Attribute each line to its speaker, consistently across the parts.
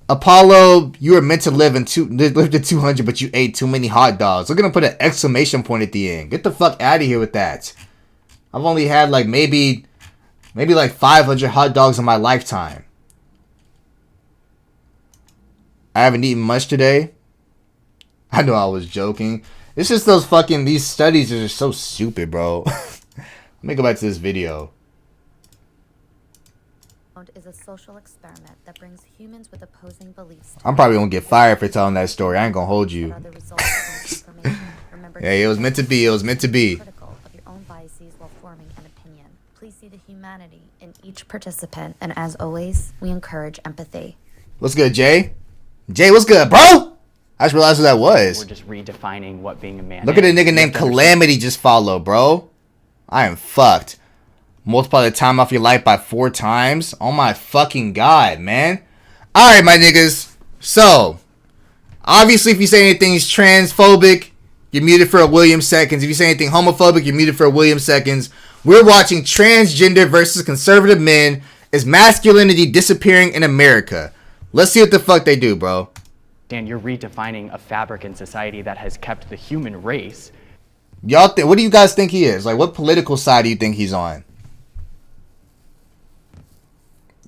Speaker 1: Apollo, you were meant to live to 200, but you ate too many hot dogs. Look at him put an exclamation point at the end. Get the fuck out of here with that. I've only had like maybe like 500 hot dogs in my lifetime. I haven't eaten much today. I know I was joking. It's just these studies are just so stupid, bro. Let me go back to this video.
Speaker 2: Is a social experiment that brings humans with opposing beliefs.
Speaker 1: I'm probably gonna get fired for telling that story. I ain't gonna hold you. Hey, it was meant to be. It was meant to be.
Speaker 2: Critical of your own biases while forming an opinion. Please see the humanity in each participant, and as always, we encourage empathy.
Speaker 1: What's good, Jay? Jay, what's good, bro? I just realized who that was.
Speaker 3: We're just redefining what being a man
Speaker 1: Look at a nigga named Calamity just follow, bro. I am fucked. Multiply the time off your life by 4 times. Oh my fucking god, man. Alright, my niggas. So, obviously, if you say anything is transphobic, you're muted for a William Seconds. If you say anything homophobic, you're muted for a William Seconds. We're watching transgender versus conservative men. Is masculinity disappearing in America? Let's see what the fuck they do, bro.
Speaker 3: Dan, you're redefining a fabric in society that has kept the human race.
Speaker 1: Y'all think? What do you guys think he is? Like, what political side do you think he's on?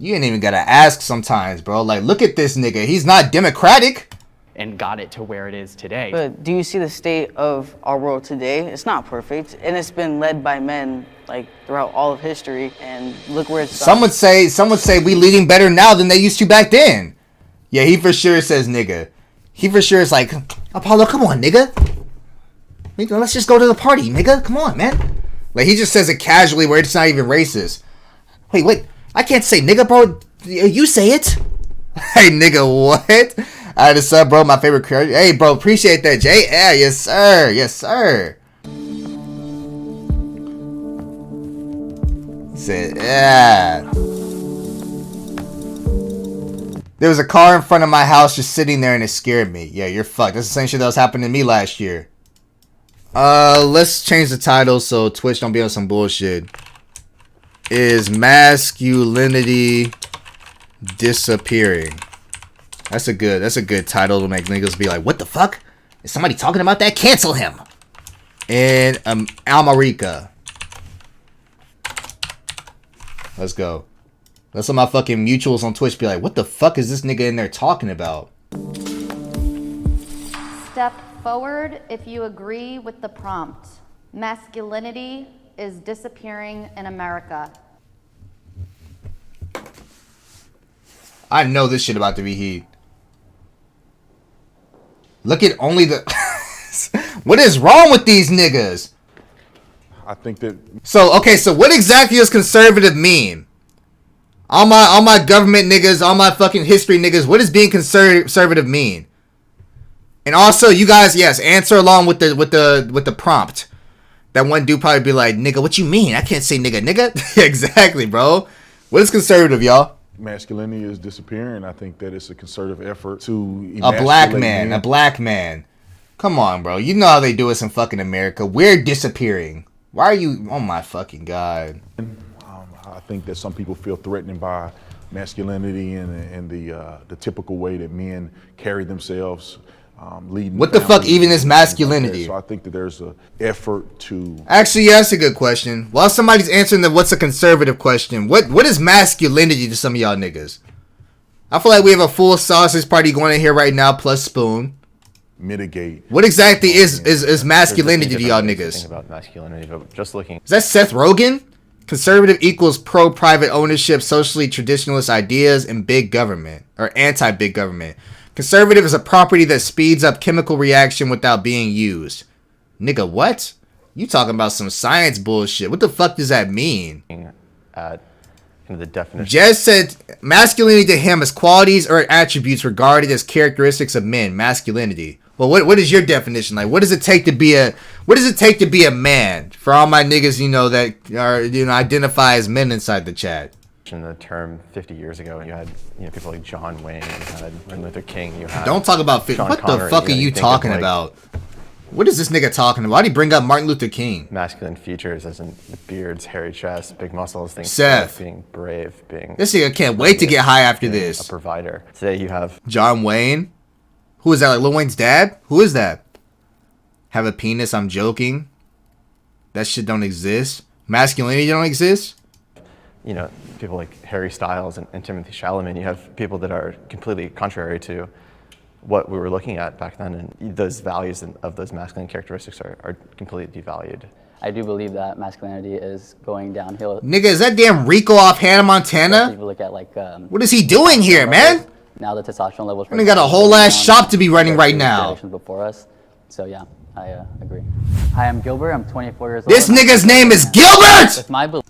Speaker 1: You ain't even gotta ask sometimes, bro. Like, look at this nigga. He's not democratic.
Speaker 3: And got it to where it is today.
Speaker 4: But do you see the state of our world today? It's not perfect, and it's been led by men like throughout all of history. And look where it's.
Speaker 1: Some would say we leading better now than they used to back then. Yeah, he for sure says nigga. He for sure is like, Apollo, come on, nigga. Let's just go to the party, nigga. Come on, man. Like, he just says it casually where it's not even racist. Wait. I can't say nigga, bro. You say it. Hey, nigga, what? Alright, what's up, bro? My favorite character. Hey, bro, appreciate that, Jay. Yeah, yes, sir. Yes, sir. Said, yeah. There was a car in front of my house just sitting there and it scared me. Yeah, you're fucked. That's the same shit that was happening to me last year. Let's change the title so Twitch don't be on some bullshit. Is masculinity disappearing? That's a good title to make niggas be like, what the fuck? Is somebody talking about that? Cancel him. In Almerica. Let's go. Let's let my fucking mutuals on Twitch be like, what the fuck is this nigga in there talking about?
Speaker 5: Step forward if you agree with the prompt. Masculinity is disappearing in America.
Speaker 1: I know this shit about to be heat. Look at only the... What is wrong with these niggas?
Speaker 6: I think that...
Speaker 1: So, okay, so what exactly does conservative mean? All my government niggas, all my fucking history niggas, what does being conservative mean? And also, you guys, yes, answer along with the prompt. That one dude probably be like, nigga, what you mean? I can't say nigga. Exactly, bro. What is conservative, y'all?
Speaker 6: Masculinity is disappearing. I think that it's a concerted effort to
Speaker 1: a black man. Come on, bro. You know how they do us in fucking America. We're disappearing. Why are you? Oh my fucking god.
Speaker 6: I think that some people feel threatened by masculinity and the typical way that men carry themselves.
Speaker 1: What the fuck even is masculinity?
Speaker 6: So I think that there's an effort to...
Speaker 1: Actually, yeah, that's a good question. While somebody's answering the what's a conservative question, what is masculinity to some of y'all niggas? I feel like we have a full sausage party going in here right now, plus spoon.
Speaker 6: Mitigate.
Speaker 1: What exactly is masculinity to y'all niggas?
Speaker 7: About masculinity, but just looking...
Speaker 1: Is that Seth Rogen? Conservative equals pro-private ownership, socially traditionalist ideas, and big government. Or anti-big government. Conservative is a property that speeds up chemical reaction without being used. Nigga, what? You talking about some science bullshit. What the fuck does that mean?
Speaker 7: The definition.
Speaker 1: Jez said masculinity to him is qualities or attributes regarded as characteristics of men. Masculinity. Well, what is your definition? Like, what does it take to be a man? For all my niggas, that are identify as men inside the chat.
Speaker 7: In the term 50 years ago, you had people like John Wayne, you had Martin Luther King, you had
Speaker 1: Don't talk about 50. What Connery. The fuck are you talking about? What is this nigga talking about? Why'd he bring up Martin Luther King?
Speaker 7: Masculine features, as in beards, hairy chest, big muscles, things
Speaker 1: Seth.
Speaker 7: like being brave, being
Speaker 1: This nigga can't wait to get high after
Speaker 7: being
Speaker 1: this.
Speaker 7: a provider. Today you have
Speaker 1: John Wayne? Who is that? Like Lil Wayne's dad? Who is that? Have a penis? I'm joking. That shit don't exist. Masculinity don't exist.
Speaker 7: People like Harry Styles and Timothy Chalamet. You have people that are completely contrary to what we were looking at back then, and those values of those masculine characteristics are completely devalued.
Speaker 8: I do believe that masculinity is going downhill.
Speaker 1: Nigga, is that damn Rico off Hannah Montana?
Speaker 8: If you look at like
Speaker 1: What is he doing here, man?
Speaker 8: now the testosterone levels.
Speaker 1: I got a whole ass shop to be running right now.
Speaker 8: Generations before us. So yeah, I agree. Hi, I'm Gilbert. I'm 24 years old.
Speaker 1: This nigga's name is Gilbert!
Speaker 8: With my belief.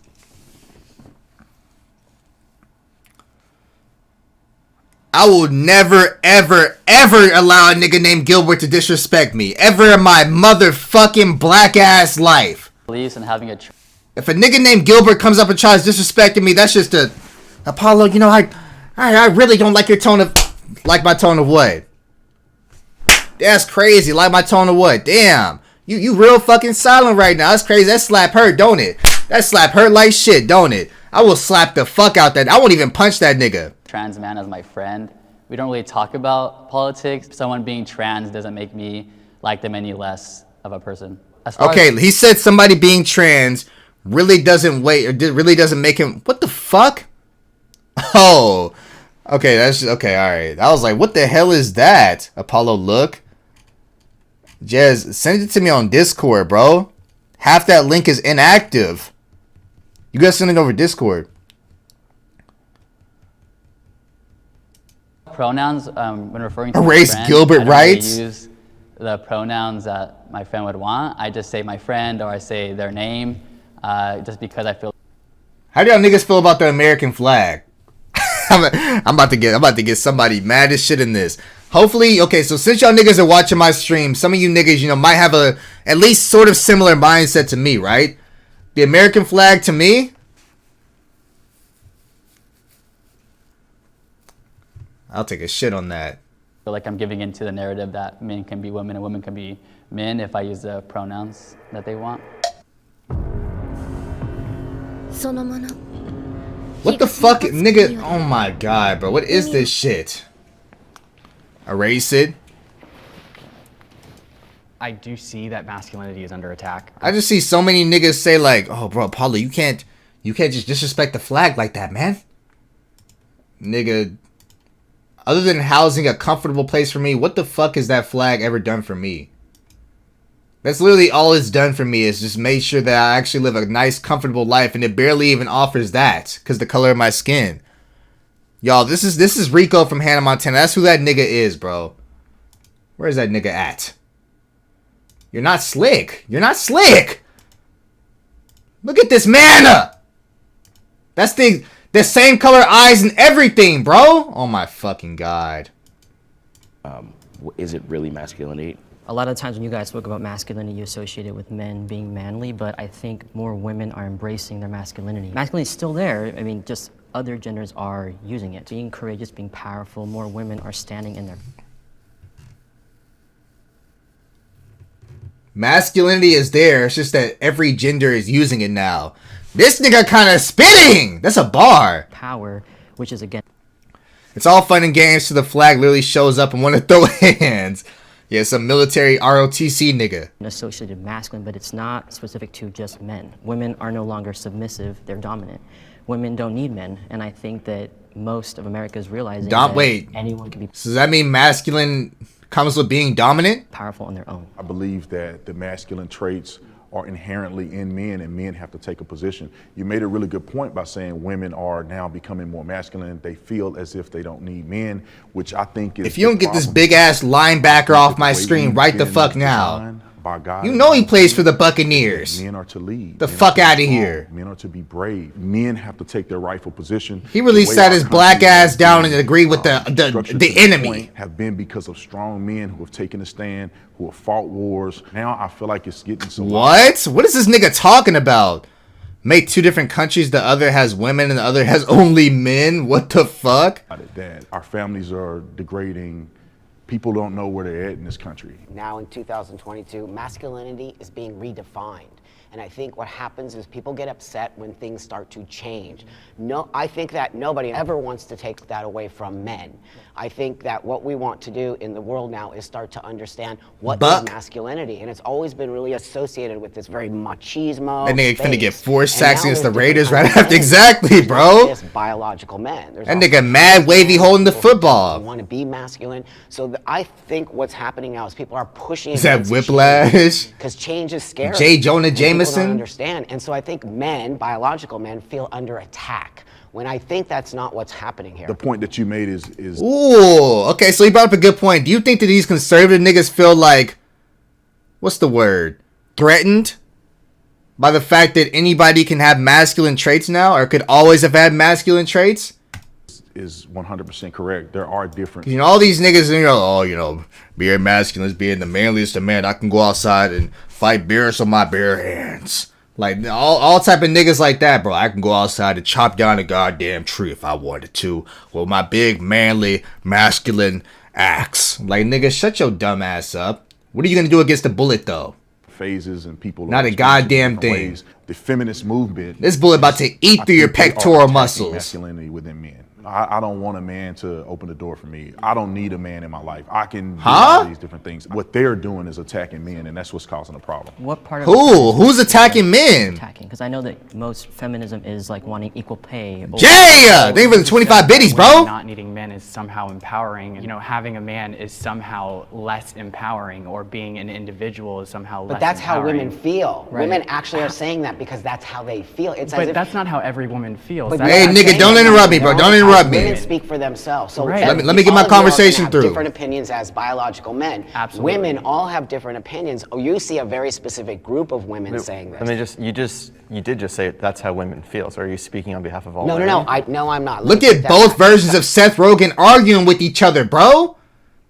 Speaker 1: I will never, ever, ever allow a nigga named Gilbert to disrespect me. Ever in my motherfucking black ass life.
Speaker 8: Beliefs and having a
Speaker 1: If a nigga named Gilbert comes up and tries disrespecting me, that's just a... Apollo, I really don't like your tone of... Like my tone of what? That's crazy. Like my tone of what? Damn. You real fucking silent right now. That's crazy. That slap hurt, don't it? That slap hurt like shit, don't it? I will slap the fuck out that... I won't even punch that nigga.
Speaker 8: trans man as my friend. We don't really talk about politics. Someone being trans doesn't make me like them any less of a person.
Speaker 1: Okay, he said somebody being trans really doesn't really doesn't make him... What the fuck? Oh. Okay, that's... Okay, alright. I was like, what the hell is that? Apollo, look. Jez, send it to me on Discord, bro. Half that link is inactive. You gotta send it over Discord.
Speaker 8: Pronouns, when referring to
Speaker 1: Erase
Speaker 8: my friend,
Speaker 1: Gilbert
Speaker 8: I don't really
Speaker 1: rights?
Speaker 8: use the pronouns that my friend would want. I just say my friend or I say their name, just because I feel.
Speaker 1: How do y'all niggas feel about the American flag? I'm about to get somebody mad as shit in this. Hopefully, okay, so since y'all niggas are watching my stream, some of you niggas, might have a at least sort of similar mindset to me, right? The American flag to me, I'll take a shit on that.
Speaker 8: I feel like I'm giving into the narrative that men can be women and women can be men if I use the pronouns that they want.
Speaker 1: What the fuck, nigga? Oh my god, bro. What is this shit? Erase it.
Speaker 3: I do see that masculinity is under attack.
Speaker 1: I just see so many niggas say like, oh bro, Paulo, you can't just disrespect the flag like that, man. Nigga, other than housing a comfortable place for me, what the fuck has that flag ever done for me? That's literally all it's done for me, is just make sure that I actually live a nice, comfortable life, and it barely even offers that, because the color of my skin. Y'all, this is Rico from Hannah Montana. That's who that nigga is, bro. Where is that nigga at? You're not slick. You're not slick. Look at this man. That's the same color eyes and everything, bro. Oh my fucking god.
Speaker 9: Is it really masculinity?
Speaker 10: A lot of times when you guys spoke about masculinity, you associate it with men being manly, but I think more women are embracing their masculinity. Masculinity is still there. I mean, just other genders are using it. Being courageous, being powerful, more women are standing in their...
Speaker 1: Masculinity is there. It's just that every gender is using it now. This nigga kind of spitting. That's a bar.
Speaker 10: Power, which is again...
Speaker 1: It's all fun and games till the flag literally shows up and want to throw hands. Yeah, some military ROTC nigga.
Speaker 10: Associated masculine, but it's not specific to just men. Women are no longer submissive, they're dominant. Women don't need men, and I think that most of America is realizing that anyone can be...
Speaker 1: So does that mean masculine comes with being dominant?
Speaker 10: Powerful on their own.
Speaker 6: I believe that the masculine traits are inherently in men, and men have to take a position. You made a really good point by saying women are now becoming more masculine. They feel as if they don't need men, which I think is...
Speaker 1: If you don't get this big ass linebacker off my screen right the fuck now. You know he plays for the Buccaneers.
Speaker 6: Men are to lead.
Speaker 1: The fuck out of here.
Speaker 6: Men are to be brave. Men have to take their rightful position.
Speaker 1: He really sat his black ass down and agreed with the enemy.
Speaker 6: Have been because of strong men who have taken a stand, who have fought wars. Now I feel like it's getting so...
Speaker 1: What? What is this nigga talking about? Make two different countries. The other has women and the other has only men. What the fuck?
Speaker 6: That our families are degrading People don't know where they're at in this country.
Speaker 11: Now in 2022, masculinity is being redefined. And I think what happens is people get upset when things start to change. No, I think that nobody ever wants to take that away from men. I think that what we want to do in the world now is start to understand what is masculinity. And it's always been really associated with this very machismo.
Speaker 1: And they finna get 4
Speaker 11: And
Speaker 1: sacks
Speaker 11: now
Speaker 1: against
Speaker 11: there's
Speaker 1: the Raiders
Speaker 11: different
Speaker 1: right
Speaker 11: kinds of
Speaker 1: after.
Speaker 11: men.
Speaker 1: Exactly,
Speaker 11: It's not
Speaker 1: bro.
Speaker 11: just biological men. There's
Speaker 1: That
Speaker 11: also
Speaker 1: nigga mad wavy holding the football.
Speaker 11: want to be masculine. So I think what's happening now is people are pushing.
Speaker 1: Is that Whiplash?
Speaker 11: Because change is scary.
Speaker 1: J. Jonah
Speaker 11: and people
Speaker 1: Jameson?
Speaker 11: don't understand, and so I think men, biological men, feel under attack. When I think that's not what's happening here.
Speaker 6: The point that you made is
Speaker 1: Ooh, okay, so he brought up a good point. Do you think that these conservative niggas feel like, what's the word, threatened by the fact that anybody can have masculine traits now, or could always have had masculine traits?
Speaker 6: is 100% correct. There are different.
Speaker 1: You know, all these niggas, being masculine is being the manliest of men. I can go outside and fight bears with my bare hands. Like, all type of niggas like that, bro. I can go outside and chop down a goddamn tree if I wanted to with my big, manly, masculine axe. Like, nigga, shut your dumb ass up. What are you gonna do against the bullet, though?
Speaker 6: Phases and people.
Speaker 1: Not a goddamn thing.
Speaker 6: The feminist movement.
Speaker 1: This bullet about to eat through your pectoral muscles.
Speaker 6: Masculinity within men. I don't want a man to open the door for me. I don't need a man in my life. I can do all these different things. What they're doing is attacking men, and that's what's causing the problem.
Speaker 10: What part of
Speaker 1: Who's attacking men?
Speaker 10: Attacking, because I know that most feminism is like wanting equal pay.
Speaker 1: Yeah, they for the 25 biddies, bro.
Speaker 3: Not needing men is somehow empowering. You know, having a man is somehow less empowering, or being an individual is somehow less
Speaker 11: But that's
Speaker 3: empowering.
Speaker 11: how women feel.
Speaker 3: Right.
Speaker 11: Women actually are saying that because that's how they feel. It's as
Speaker 3: But
Speaker 11: if,
Speaker 3: that's not how every woman feels.
Speaker 11: But
Speaker 3: That's
Speaker 1: Hey,
Speaker 11: you're not
Speaker 1: nigga,
Speaker 11: saying
Speaker 1: don't
Speaker 11: that.
Speaker 1: interrupt me, bro. Don't interrupt me.
Speaker 11: Women speak for themselves. So
Speaker 3: Right.
Speaker 1: Let me get my
Speaker 11: all of you all can
Speaker 1: conversation
Speaker 11: have
Speaker 1: through.
Speaker 11: Different opinions as biological men.
Speaker 3: Absolutely.
Speaker 11: Women all have different opinions. Oh, you see a very specific group of women saying this.
Speaker 7: I mean, you did just say that's how women feel. So are you speaking on behalf of all
Speaker 11: No,
Speaker 7: women?
Speaker 11: I'm not.
Speaker 1: Look
Speaker 11: Let me
Speaker 1: at
Speaker 11: take that
Speaker 1: both
Speaker 11: back.
Speaker 1: versions of Seth Rogen arguing with each other, bro.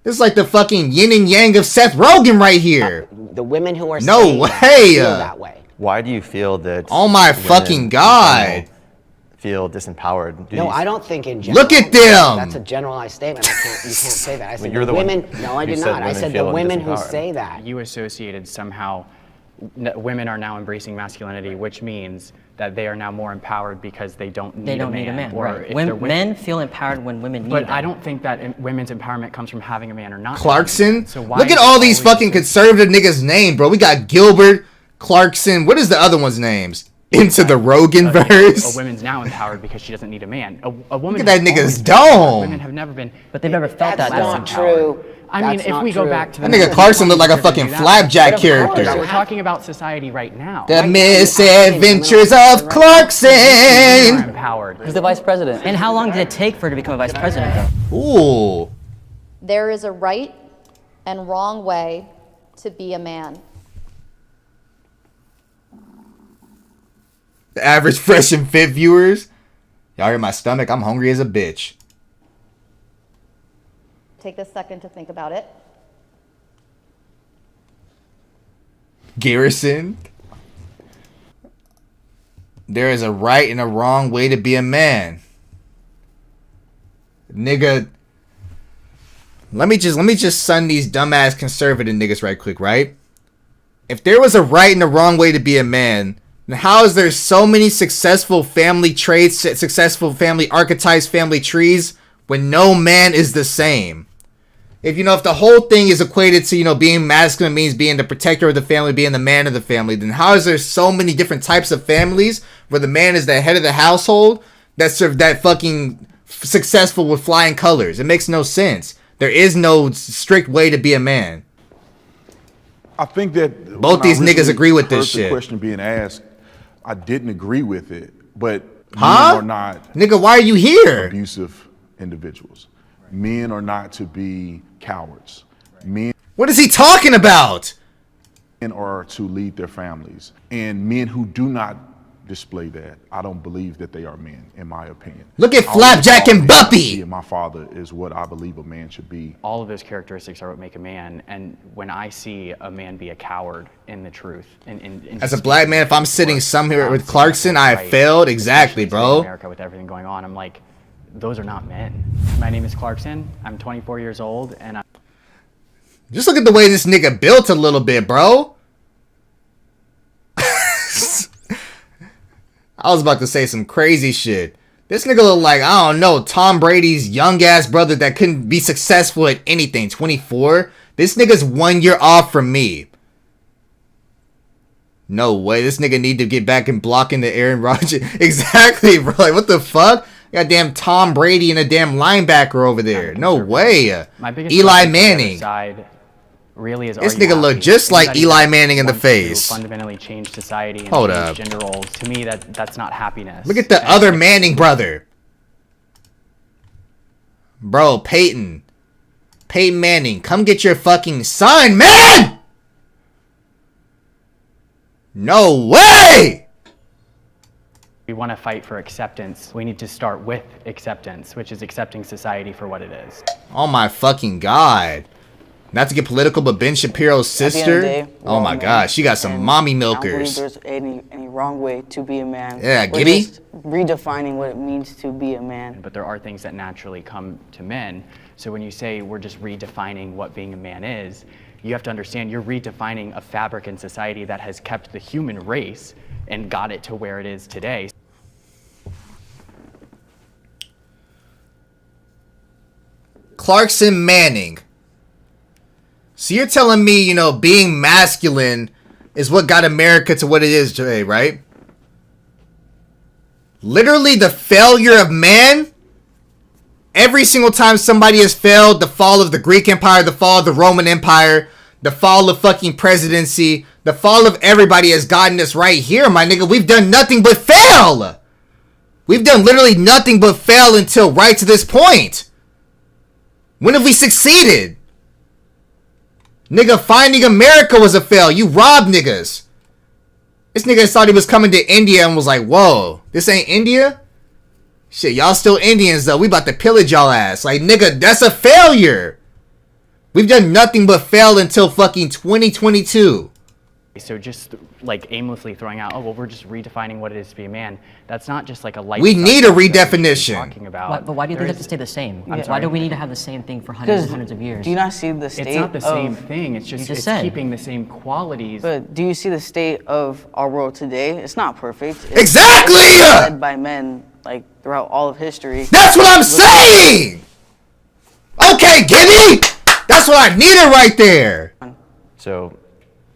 Speaker 1: This is like the fucking yin and yang of Seth Rogen right here.
Speaker 11: The women who are
Speaker 1: No
Speaker 11: saying that
Speaker 1: way.
Speaker 11: feel that way.
Speaker 7: Why do you feel that?
Speaker 1: Oh my
Speaker 7: women
Speaker 1: fucking
Speaker 7: in
Speaker 1: God.
Speaker 7: general feel disempowered?
Speaker 11: No, I don't think in general.
Speaker 1: Look at them.
Speaker 11: That's a generalized statement. You can't say that. I said
Speaker 7: you're
Speaker 11: the
Speaker 7: the one
Speaker 11: women. No, I
Speaker 7: who
Speaker 11: did
Speaker 7: said
Speaker 11: not. I
Speaker 7: women
Speaker 11: said the
Speaker 7: feel
Speaker 11: women who
Speaker 7: disempowered.
Speaker 11: say that.
Speaker 3: You associated somehow women are now embracing masculinity, which means that they are now more empowered because they don't need
Speaker 10: They don't
Speaker 3: a man.
Speaker 10: need a man.
Speaker 3: Or
Speaker 10: Right.
Speaker 3: if they're
Speaker 10: Men feel empowered when women need
Speaker 3: But
Speaker 10: them.
Speaker 3: I don't think that women's empowerment comes from having a man or not.
Speaker 1: Clarkson.
Speaker 3: So why
Speaker 1: Look
Speaker 3: is
Speaker 1: at
Speaker 3: it
Speaker 1: all these
Speaker 3: always
Speaker 1: fucking conservative niggas' name, bro. We got Gilbert, Clarkson. What is the other one's names? Into the Rogan
Speaker 3: a
Speaker 1: verse.
Speaker 3: woman's now empowered because she doesn't need a man. A woman.
Speaker 1: Look at that
Speaker 3: has
Speaker 1: nigga's
Speaker 3: always been
Speaker 1: dome.
Speaker 3: empowered. Women have never been.
Speaker 10: But they've never felt
Speaker 11: That's
Speaker 10: that.
Speaker 11: not
Speaker 10: though.
Speaker 11: true.
Speaker 3: I mean,
Speaker 11: That's
Speaker 3: if
Speaker 11: not
Speaker 3: we go
Speaker 11: true.
Speaker 3: back to
Speaker 1: That nigga Clarkson looked like a fucking flapjack character.
Speaker 3: We're talking about society right now.
Speaker 1: The misadventures of Clarkson.
Speaker 3: Empowered.
Speaker 8: He's the vice president.
Speaker 10: And how long did it take for her to become a vice president, though?
Speaker 1: Ooh.
Speaker 5: There is a right and wrong way to be a man.
Speaker 1: The average fresh and fit viewers. Y'all hear my stomach? I'm hungry as a bitch.
Speaker 5: Take a second to think about it.
Speaker 1: Garrison. There is a right and a wrong way to be a man. Nigga. Let me just sun these dumbass conservative niggas right quick, right? If there was a right and a wrong way to be a man, then how is there so many successful family traits, successful family archetypes, family trees, when no man is the same? If the whole thing is equated to, being masculine means being the protector of the family, being the man of the family, then how is there so many different types of families where the man is the head of the household that's that fucking successful with flying colors? It makes no sense. There is no strict way to be a man.
Speaker 6: I think that
Speaker 1: Both these niggas agree with this
Speaker 6: The
Speaker 1: shit.
Speaker 6: question being asked, I didn't agree with it, but
Speaker 1: Huh?
Speaker 6: men are not
Speaker 1: Nigga, why are you here?
Speaker 6: abusive individuals. Men are not to be cowards. Men
Speaker 1: What is he talking about?
Speaker 6: are to lead their families. And men who do not display that, I don't believe that they are men, in my opinion.
Speaker 1: Look at
Speaker 6: I
Speaker 1: Flapjack
Speaker 6: always
Speaker 1: and
Speaker 6: thought
Speaker 1: Buppy.
Speaker 6: my father is what I believe a man should be.
Speaker 3: All of those characteristics are what make a man. And when I see a man be a coward in the truth, in
Speaker 1: As a black man, if I'm sitting somewhere with Clarkson, I have failed. Exactly,
Speaker 3: especially
Speaker 1: bro.
Speaker 3: in America with everything going on, I'm like, those are not men. My name is Clarkson. I'm 24 years old, and
Speaker 1: Just look at the way this nigga built a little bit, bro. I was about to say some crazy shit. This nigga look like, I don't know, Tom Brady's young ass brother that couldn't be successful at anything. 24? This nigga's 1 year off from me. No way. This nigga need to get back and blocking the Aaron Rodgers. Exactly, bro. Like, what the fuck? Goddamn Tom Brady and a damn linebacker over there. No way.
Speaker 3: My biggest
Speaker 1: Eli
Speaker 3: question to the other
Speaker 1: Manning.
Speaker 3: side really is,
Speaker 1: This
Speaker 3: are you
Speaker 1: nigga look
Speaker 3: happy?
Speaker 1: just like
Speaker 3: Anybody
Speaker 1: Eli
Speaker 3: that
Speaker 1: Manning in the
Speaker 3: wants to
Speaker 1: face.
Speaker 3: fundamentally change society and
Speaker 1: Hold
Speaker 3: change
Speaker 1: up.
Speaker 3: gender roles. To me, that's not happiness.
Speaker 1: Look at the other Manning brother. Bro, Peyton. Peyton Manning, come get your fucking son, man! No way!
Speaker 3: We want to fight for acceptance. We need to start with acceptance, which is accepting society for what it is.
Speaker 1: Oh my fucking god. Not to get political, but Ben Shapiro's
Speaker 4: At the end of the
Speaker 1: sister.
Speaker 4: day, we're
Speaker 1: Oh
Speaker 4: all
Speaker 1: my
Speaker 4: men,
Speaker 1: god, she got some
Speaker 4: and
Speaker 1: mommy
Speaker 4: I don't believe
Speaker 1: milkers.
Speaker 4: there's any wrong way to be a man.
Speaker 1: Yeah,
Speaker 4: We're
Speaker 1: Giddy?
Speaker 4: just redefining what it means to be a man.
Speaker 3: But there are things that naturally come to men. So when you say we're just redefining what being a man is, you have to understand you're redefining a fabric in society that has kept the human race and got it to where it is today.
Speaker 1: Clarkson Manning. So you're telling me, you know, being masculine is what got America to what it is today, right? Literally the failure of man. Every single time somebody has failed, the fall of the Greek Empire, the fall of the Roman Empire, the fall of fucking presidency, the fall of everybody has gotten us right here, my nigga. We've done nothing but fail. We've done literally nothing but fail until right to this point. When have we succeeded? Nigga, finding America was a fail. You robbed niggas. This nigga thought he was coming to India and was like, whoa, this ain't India? Shit, y'all still Indians though. We about to pillage y'all ass. Like, nigga, that's a failure. We've done nothing but fail until fucking 2022.
Speaker 3: So just like aimlessly throwing out, oh, well, we're just redefining what it is to be a man. That's not just like a light.
Speaker 1: We need a
Speaker 3: subject that we should be
Speaker 1: redefinition.
Speaker 3: Talking about.
Speaker 10: But why do you think
Speaker 3: There
Speaker 10: it has to
Speaker 3: is-
Speaker 10: stay the same?
Speaker 3: I'm
Speaker 10: Why
Speaker 3: sorry?
Speaker 10: do we need to have the same thing for hundreds and
Speaker 4: Because
Speaker 10: hundreds of years?
Speaker 4: do you not see the state
Speaker 3: It's not the same
Speaker 4: of,
Speaker 3: thing. It's just,
Speaker 10: just
Speaker 3: it's
Speaker 10: said.
Speaker 3: keeping the same qualities.
Speaker 4: But do you see the state of our world today? It's not perfect.
Speaker 1: Exactly!
Speaker 4: It's led by men like throughout all of history.
Speaker 1: That's what I'm saying! Okay, Gibby! That's what I needed right there.
Speaker 7: So,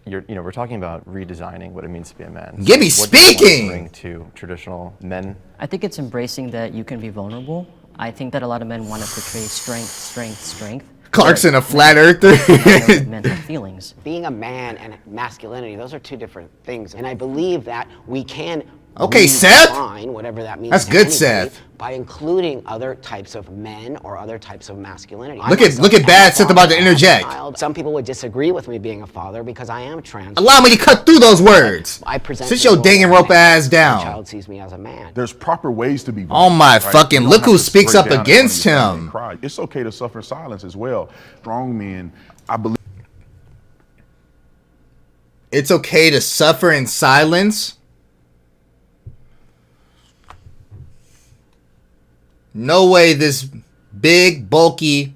Speaker 7: we're talking about redesigning what it means to be a man.
Speaker 1: Give me
Speaker 7: What do you want to
Speaker 1: speaking!
Speaker 7: bring to traditional men?
Speaker 10: I think it's embracing that you can be vulnerable. I think that a lot of men want to portray strength.
Speaker 1: Clarkson, a
Speaker 10: but
Speaker 1: flat
Speaker 10: men
Speaker 1: earther.
Speaker 10: don't know that men have feelings.
Speaker 11: Being a man and masculinity, those are two different things. And I believe that we can
Speaker 1: Okay, Seth.
Speaker 11: redefine whatever that means.
Speaker 1: That's
Speaker 11: to
Speaker 1: good,
Speaker 11: anybody
Speaker 1: Seth.
Speaker 11: By including other types of men or other types of masculinity.
Speaker 1: Look at bad Seth about to interject.
Speaker 11: Some people would disagree with me being a father because I am trans.
Speaker 1: Allow me to cut through those words.
Speaker 11: I present
Speaker 1: Sit
Speaker 11: to
Speaker 1: your
Speaker 11: the world
Speaker 1: danging
Speaker 11: as a
Speaker 1: rope
Speaker 11: man.
Speaker 1: ass
Speaker 11: My
Speaker 1: down.
Speaker 11: child sees me as a man.
Speaker 6: There's proper ways to be
Speaker 1: Oh
Speaker 6: vulnerable,
Speaker 1: my
Speaker 6: right?
Speaker 1: fucking,
Speaker 6: You
Speaker 1: look
Speaker 6: don't
Speaker 1: who
Speaker 6: have to
Speaker 1: speaks
Speaker 6: break
Speaker 1: up
Speaker 6: down in front of
Speaker 1: against
Speaker 6: your family and
Speaker 1: him.
Speaker 6: cry. It's okay to suffer in silence as well. Strong men, I believe.
Speaker 1: It's okay to suffer in silence. No way this big, bulky,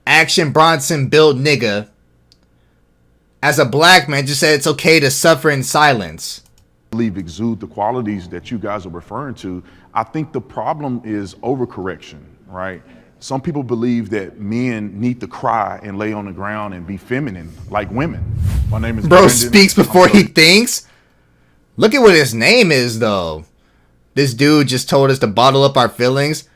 Speaker 1: Action Bronson built nigga, as a black man, just said it's okay to suffer in silence.
Speaker 6: believe exude the qualities that you guys are referring to. I think the problem is overcorrection, right? Some people believe that men need to cry and lay on the ground and be feminine like women. My name is
Speaker 1: Bro
Speaker 6: Brendan.
Speaker 1: speaks
Speaker 6: I'm
Speaker 1: before
Speaker 6: so-
Speaker 1: he thinks. Look at what his name is, though. This dude just told us to bottle up our feelings.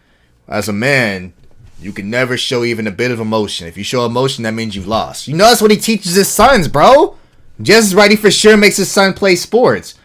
Speaker 1: As a man, you can never show even a bit of emotion. If you show emotion, that means you've lost. You know that's what he teaches his sons, bro. Just Righty for sure makes his son play sports.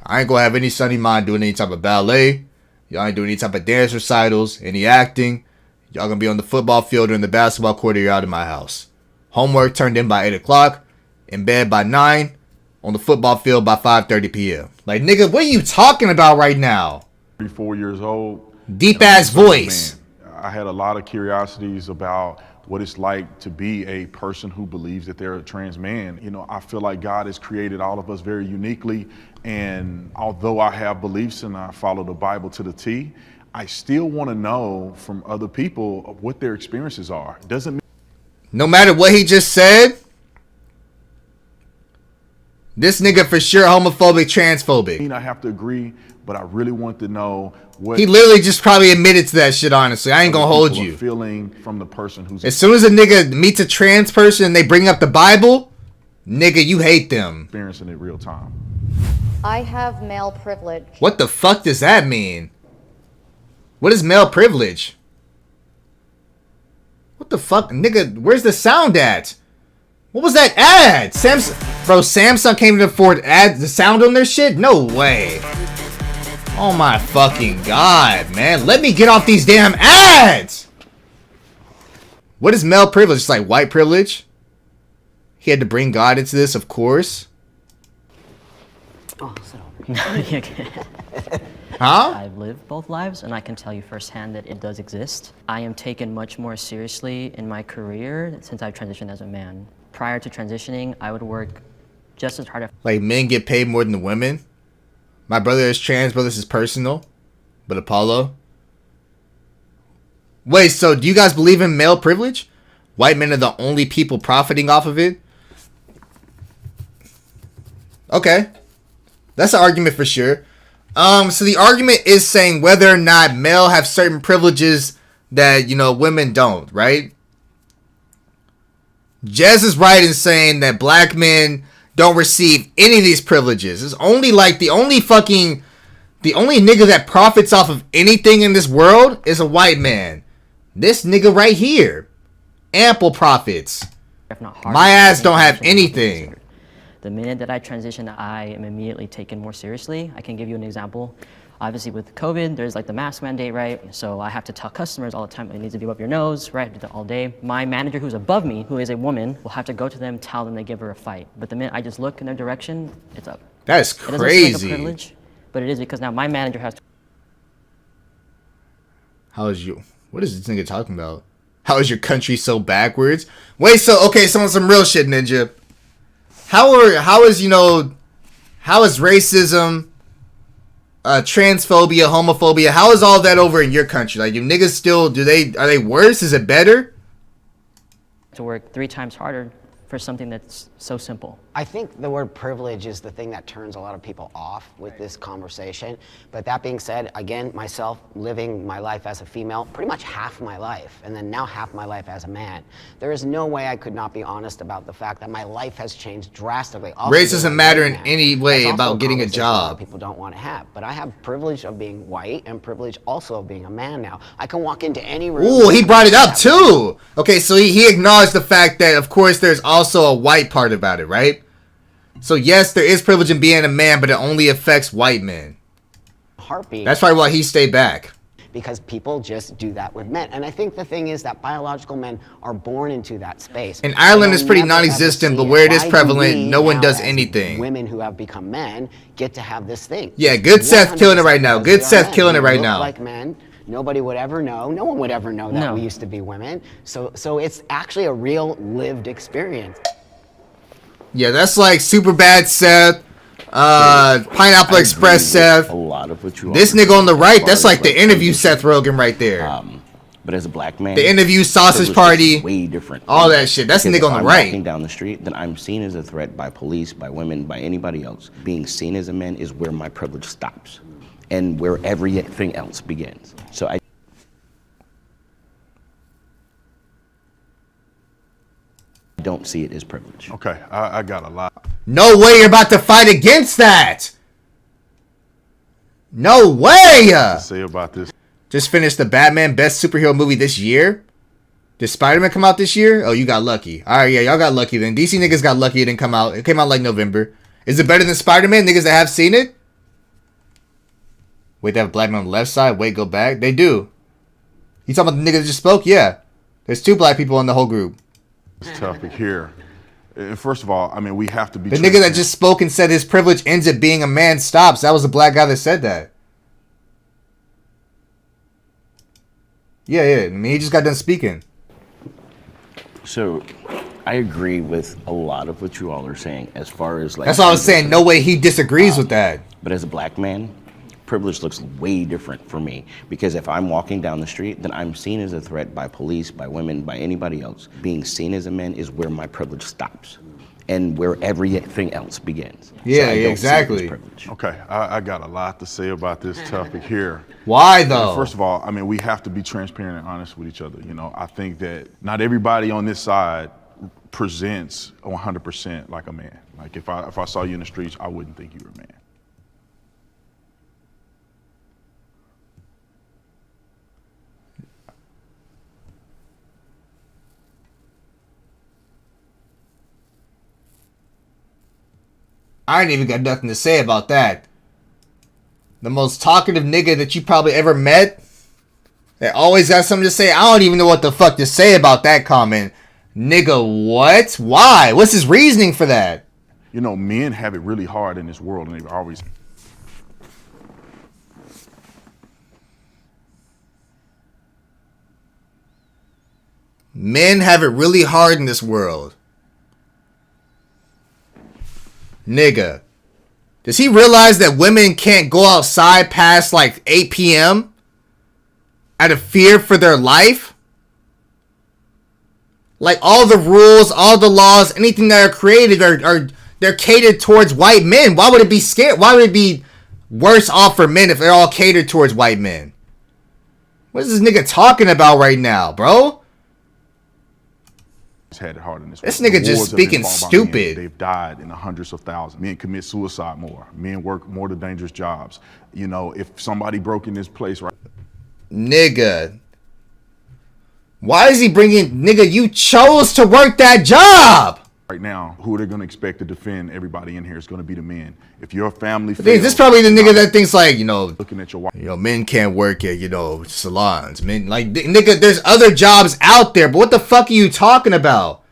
Speaker 1: I ain't gonna have any son of mine doing any type of ballet. Y'all ain't doing any type of dance recitals, any acting. Y'all gonna be on the football field or in the basketball court or you're out of my house. Homework turned in by 8 o'clock. In bed by 9. On the football field by 5:30 p.m. Like, nigga, what are you talking about right now?
Speaker 6: 34 years old.
Speaker 1: Deep
Speaker 6: and I'm
Speaker 1: ass
Speaker 6: a trans
Speaker 1: voice.
Speaker 6: man. I had a lot of curiosities about what it's like to be a person who believes that they're a trans man. You know, I feel like God has created all of us very uniquely. And although I have beliefs and I follow the Bible to the T, I still want to know from other people what their experiences are. Doesn't mean
Speaker 1: No matter what he just said, this nigga for sure homophobic, transphobic.
Speaker 6: I have to agree, but I really want to know what
Speaker 1: He literally just probably admitted to that shit, honestly. I ain't gonna hold
Speaker 6: people are
Speaker 1: you.
Speaker 6: feeling from the person who's
Speaker 1: As soon as a nigga meets a trans person and they bring up the Bible, nigga, you hate them.
Speaker 6: experiencing it real time.
Speaker 5: I have male privilege.
Speaker 1: What the fuck does that mean? What is male privilege? What the fuck? Nigga, where's the sound at? What was that ad? Samsung came to afford add the sound on their shit? No way. Oh my fucking god, man. Let me get off these damn ads! What is male privilege? It's like white privilege? He had to bring God into this, of course.
Speaker 11: Oh, sit over.
Speaker 1: Huh?
Speaker 10: I've lived both lives, and I can tell you firsthand that it does exist. I am taken much more seriously in my career since I've transitioned as a man. Prior to transitioning, I would work just as hard.
Speaker 1: Like men get paid more than the women? My brother is trans, but this is personal. But Apollo? Wait, so do you guys believe in male privilege? White men are the only people profiting off of it? Okay. That's an argument for sure. So the argument is saying whether or not male have certain privileges that, you know, women don't, right? Jez is right in saying that black men don't receive any of these privileges. It's only like the only nigga that profits off of anything in this world is a white man. This nigga right here. Ample profits. My ass don't have anything.
Speaker 10: The minute that I transition, I am immediately taken more seriously. I can give you an example. Obviously with COVID, there's like the mask mandate, right? So I have to tell customers all the time, it needs to be above your nose, right? Do that all day. My manager who's above me, who is a woman, will have to go to them, tell them they give her a fight. But the minute I just look in their direction, it's up.
Speaker 1: That's
Speaker 10: It doesn't seem like a
Speaker 1: crazy.
Speaker 10: privilege, but it is because now my manager has to.
Speaker 1: What is this nigga talking about? How is your country so backwards? Wait, so, okay, some real shit, Ninja. How is racism, transphobia, homophobia, how is all that over in your country? Like, do niggas still, are they worse? Is it better?
Speaker 10: To work 3 times harder for something that's so simple.
Speaker 11: I think the word privilege is the thing that turns a lot of people off with this conversation. But that being said, again, myself living my life as a female, pretty much half my life, and then now half my life as a man. There is no way I could not be honest about the fact that my life has changed drastically.
Speaker 1: Race doesn't matter in any way about getting a
Speaker 11: conversation a lot of
Speaker 1: job.
Speaker 11: people don't want to have. But I have privilege of being white and privilege also of being a man now. I can walk into any room.
Speaker 1: Ooh, he brought it up too. Okay, so he acknowledged the fact that, of course, there's also a white part about it, right? So yes, there is privilege in being a man, but it only affects white men.
Speaker 11: Heartbeat.
Speaker 1: That's probably why he stayed back.
Speaker 11: Because people just do that with men. And I think the thing is that biological men are born into that space.
Speaker 1: In Ireland, it's pretty
Speaker 11: They'll never, ever
Speaker 1: non-existent,
Speaker 11: see
Speaker 1: but
Speaker 11: it.
Speaker 1: where it is
Speaker 11: Why do
Speaker 1: prevalent,
Speaker 11: we
Speaker 1: no one
Speaker 11: now,
Speaker 1: does
Speaker 11: as
Speaker 1: anything.
Speaker 11: Women who have become men get to have this thing.
Speaker 1: Yeah, good Seth killing it right now.
Speaker 11: 100%
Speaker 1: Good
Speaker 11: because we are
Speaker 1: Seth
Speaker 11: men.
Speaker 1: killing it
Speaker 11: We
Speaker 1: right
Speaker 11: look
Speaker 1: now.
Speaker 11: like men. Nobody would ever know. No one would ever know that
Speaker 10: No.
Speaker 11: we used to be women. So it's actually a real lived experience.
Speaker 1: Yeah, that's like super bad Seth, Pineapple
Speaker 9: I
Speaker 1: Express
Speaker 9: agree with
Speaker 1: Seth.
Speaker 9: a lot of what you
Speaker 1: This
Speaker 9: are
Speaker 1: nigga on the
Speaker 9: saying
Speaker 1: right,
Speaker 9: as
Speaker 1: that's
Speaker 9: far
Speaker 1: like
Speaker 9: as,
Speaker 1: the interview Seth Rogen right there.
Speaker 9: But as a black man,
Speaker 1: The interview sausage
Speaker 9: privilege
Speaker 1: party,
Speaker 9: is way different.
Speaker 1: all that shit. That's the
Speaker 9: Because
Speaker 1: nigga on
Speaker 9: if
Speaker 1: the
Speaker 9: I'm
Speaker 1: right.
Speaker 9: Walking down the street, then I'm seen as a threat by police, by women, by anybody else. Being seen as a man is where my privilege stops, and where everything else begins. So I don't see it as privilege.
Speaker 6: Okay, I got a lot.
Speaker 1: No way you're about to fight against that. No way.
Speaker 6: to say about this.
Speaker 1: Just finished the Batman best superhero movie this year. Did Spider-Man come out this year? Oh, you got lucky. All right, yeah, y'all got lucky then. DC niggas got lucky it didn't come out. It came out like November. Is it better than Spider-Man? Niggas that have seen it? Wait, they have a black man on the left side. Wait, go back. They do. You talking about the nigga that just spoke? Yeah. There's 2 black people in the whole group.
Speaker 6: This topic here. First of all, I mean, we have to be.
Speaker 1: The nigga that just spoke and said his privilege ends at being a man stops. That was the black guy that said that. Yeah. I mean, he just got done speaking.
Speaker 9: So I agree with a lot of what you all are saying as far as like.
Speaker 1: That's what I was saying. No way he disagrees with that.
Speaker 9: But as a black man, privilege looks way different for me, because if I'm walking down the street, then I'm seen as a threat by police, by women, by anybody else. Being seen as a man is where my privilege stops and where everything else begins.
Speaker 1: Yeah,
Speaker 9: So I don't see it as
Speaker 1: exactly.
Speaker 9: privilege.
Speaker 6: Okay, I got a lot to say about this topic here.
Speaker 1: Why though?
Speaker 6: First of all, I mean, we have to be transparent and honest with each other. You know, I think that not everybody on this side presents 100% like a man. Like if I saw you in the streets, I wouldn't think you were a man.
Speaker 1: I ain't even got nothing to say about that. The most talkative nigga that you probably ever met, that always got something to say. I don't even know what the fuck to say about that comment. Nigga, what? Why? What's his reasoning for that?
Speaker 6: You know, men have it really hard in this world, and they've always.
Speaker 1: Men have it really hard in this world. Nigga, does he realize that women can't go outside past like 8 p.m. out of fear for their life? Like all the rules, all the laws, anything that are created are they're catered towards white men. Why would it be scared? Why would it be worse off for men if they're all catered towards white men? What is this nigga talking about right now, bro?
Speaker 6: Had it hard in this.
Speaker 1: This nigga just speaking stupid.
Speaker 6: They've died in the hundreds of thousands. Men commit suicide more. Men work more the dangerous jobs. You know, if somebody broke in this place, right?
Speaker 1: Nigga. Why is he bringing... Nigga, you chose to work that job!
Speaker 6: Right now, who are they going to expect to defend everybody in here is going to be the men. If your family...
Speaker 1: This is probably the nigga that thinks like, you know...
Speaker 6: Looking at your wife.
Speaker 1: You know, men can't work at, you know, salons. Men, like, nigga, there's other jobs out there, but what the fuck are you talking about?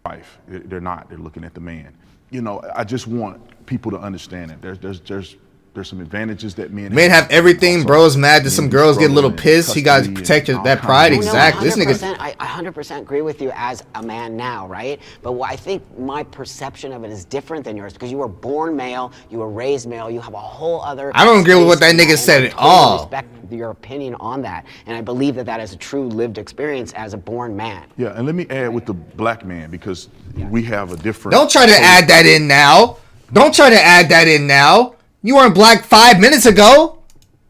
Speaker 6: Wife. They're not. They're looking at the man. You know, I just want people to understand that there's some advantages that men
Speaker 1: have everything.
Speaker 6: Also,
Speaker 1: bro's mad that some girls get a little
Speaker 6: struggling in
Speaker 1: pissed. He got to
Speaker 6: custody
Speaker 1: protect
Speaker 6: and all
Speaker 1: that
Speaker 6: kinds
Speaker 1: pride.
Speaker 6: of-
Speaker 1: Exactly. This nigga...
Speaker 11: 100%, I 100% agree with you as a man now, right? But what I think my perception of it is different than yours, because you were born male, you were raised male, you have a whole other...
Speaker 1: I don't agree with what that
Speaker 11: space,
Speaker 1: nigga
Speaker 11: and
Speaker 1: said
Speaker 11: I
Speaker 1: at
Speaker 11: totally
Speaker 1: all.
Speaker 11: respect your opinion on that, and I believe that that is a true lived experience as a born man.
Speaker 6: Yeah, and let me add with the black man, because we have a different...
Speaker 1: Don't try to add that in now. Don't try to add that in now. You weren't black 5 minutes ago.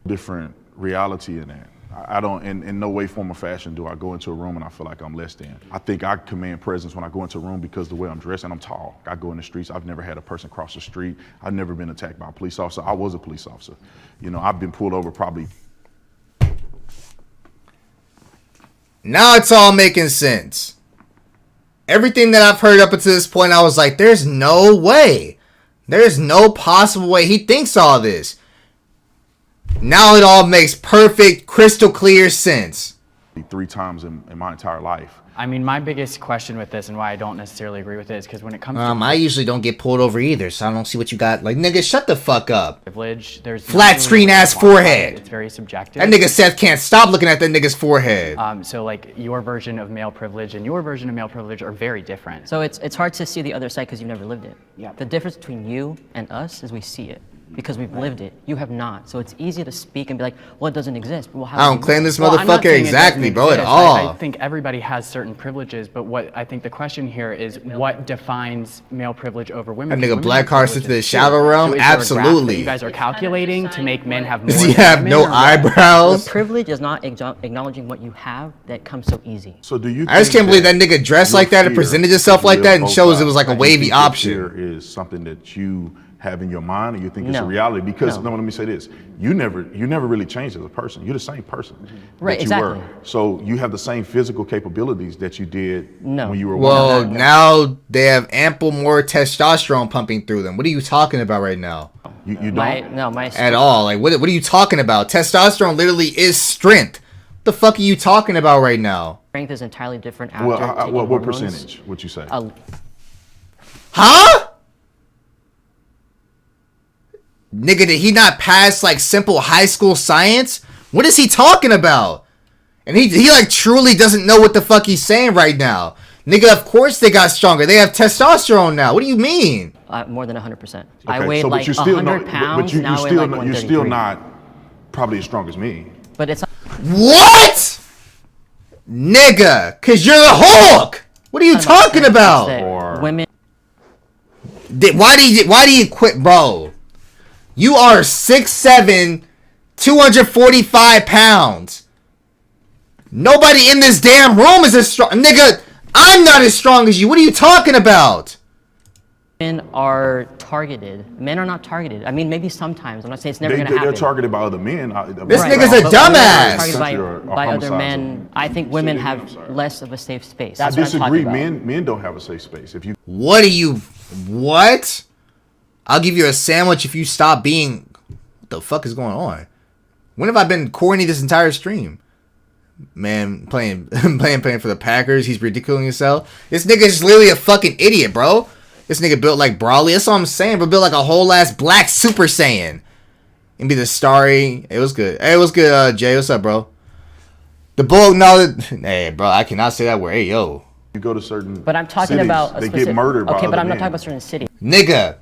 Speaker 6: Different reality in that. I don't, in no way, form, or fashion do I go into a room and I feel like I'm less than. I think I command presence when I go into a room because the way I'm dressed, and I'm tall. I go in the streets. I've never had a person cross the street. I've never been attacked by a police officer. I was a police officer. You know, I've been pulled over probably.
Speaker 1: Now it's all making sense. Everything that I've heard up until this point, I was like, there's no way. There's no possible way he thinks all this. Now it all makes perfect, crystal clear sense.
Speaker 6: 3 times in my entire life.
Speaker 3: I mean, my biggest question with this and why I don't necessarily agree with it is because when it comes to
Speaker 1: I usually don't get pulled over either, so I don't see what you got. Like, nigga, shut the fuck up.
Speaker 3: privilege, there's
Speaker 1: Flat screen ass forehead.
Speaker 3: It's very subjective.
Speaker 1: That nigga Seth can't stop looking at that nigga's forehead.
Speaker 3: So like your version of male privilege and your version of male privilege are very different.
Speaker 10: So it's hard to see the other side because you've never lived it.
Speaker 11: Yeah.
Speaker 10: The difference between you and us is we see it because we've lived it. You have not. So it's easy to speak and be like, well, it doesn't exist. Well, how
Speaker 1: I
Speaker 10: do
Speaker 1: don't
Speaker 10: you
Speaker 1: claim
Speaker 10: know?
Speaker 1: this
Speaker 3: Well, I'm not
Speaker 1: motherfucker
Speaker 3: saying it
Speaker 1: exactly,
Speaker 3: doesn't
Speaker 1: bro, at
Speaker 3: exist.
Speaker 1: all.
Speaker 3: I think everybody has certain privileges, but what I think the question here is what defines male privilege over women?
Speaker 1: That
Speaker 3: Because
Speaker 1: nigga
Speaker 3: women
Speaker 1: Black
Speaker 3: have
Speaker 1: Hearts into
Speaker 3: privileges
Speaker 1: the
Speaker 3: too.
Speaker 1: shadow realm?
Speaker 3: So is there a graph that
Speaker 1: Absolutely.
Speaker 3: you guys are calculating to make men have more
Speaker 1: Does he
Speaker 3: than
Speaker 1: have
Speaker 3: women,
Speaker 1: no
Speaker 3: or what?
Speaker 1: eyebrows?
Speaker 10: The privilege is not acknowledging what you have that comes so easy.
Speaker 6: So do you?
Speaker 1: I just
Speaker 6: think
Speaker 1: can't believe that nigga dressed
Speaker 6: your
Speaker 1: like that and
Speaker 6: fear,
Speaker 1: presented himself
Speaker 6: you
Speaker 1: like
Speaker 6: live
Speaker 1: that and
Speaker 6: both
Speaker 1: shows it
Speaker 6: sides,
Speaker 1: was like a
Speaker 6: do you
Speaker 1: wavy
Speaker 6: think your
Speaker 1: option.
Speaker 6: fear is something that you have in your mind, or you think it's a
Speaker 10: No.
Speaker 6: reality? Because
Speaker 10: No.
Speaker 6: let me say this: you never really changed as a person. You're the same person
Speaker 10: Right,
Speaker 6: that you were.
Speaker 10: exactly.
Speaker 6: So you have the same physical capabilities that you did
Speaker 10: No.
Speaker 6: when you were.
Speaker 1: Well,
Speaker 6: one.
Speaker 1: now they have ample more testosterone pumping through them. What are you talking about right now?
Speaker 6: You don't.
Speaker 10: My
Speaker 1: At all. Like, what are you talking about? Testosterone literally is strength. What the fuck are you talking about right now?
Speaker 10: strength is entirely different after
Speaker 6: Well,
Speaker 10: taking
Speaker 6: what
Speaker 10: hormones.
Speaker 6: percentage would you say?
Speaker 1: Huh? Nigga, did he not pass like simple high school science? What is he talking about? And he like truly doesn't know what the fuck he's saying right now. Nigga, of course they got stronger. They have testosterone now. What do you mean?
Speaker 10: More than 100%. I
Speaker 6: Okay,
Speaker 10: weighed
Speaker 6: so, but
Speaker 10: like
Speaker 6: you're still
Speaker 10: 100 pounds.
Speaker 6: But
Speaker 10: now I weigh like 133.
Speaker 6: you're still not probably as strong as me.
Speaker 10: But it's
Speaker 1: What? Nigga, cause you're the Hulk. What are you talking about?
Speaker 6: Or
Speaker 10: women.
Speaker 1: Why do you quit, bro? You are 6'7", 245 pounds. Nobody in this damn room is as strong. Nigga, I'm not as strong as you. What are you talking about?
Speaker 10: Men are targeted. Men are not targeted. I mean, maybe sometimes. I'm not saying it's never going to happen.
Speaker 6: They're targeted by other men.
Speaker 1: This nigga's a dumbass.
Speaker 10: Targeted by other men. I think women have less of a safe space.
Speaker 6: I
Speaker 10: That's what I'm
Speaker 6: disagree.
Speaker 10: talking about.
Speaker 6: Men don't have a safe space. If you
Speaker 1: What? I'll give you a sandwich if you stop being... What the fuck is going on? When have I been corny this entire stream? Man, playing for the Packers. He's ridiculing himself. This nigga is literally a fucking idiot, bro. This nigga built like Brawly. That's all I'm saying. But built like a whole ass black Super Saiyan. And be the starry. It was good. Hey, it was good, Jay. What's up, bro? The bull, no. Hey, bro, I cannot say that word. Hey, yo.
Speaker 6: You go to certain
Speaker 10: But I'm talking
Speaker 6: cities,
Speaker 10: about...
Speaker 6: they get murdered by
Speaker 10: Okay, but
Speaker 6: other
Speaker 10: I'm not
Speaker 6: men.
Speaker 10: talking about certain cities.
Speaker 1: Nigga.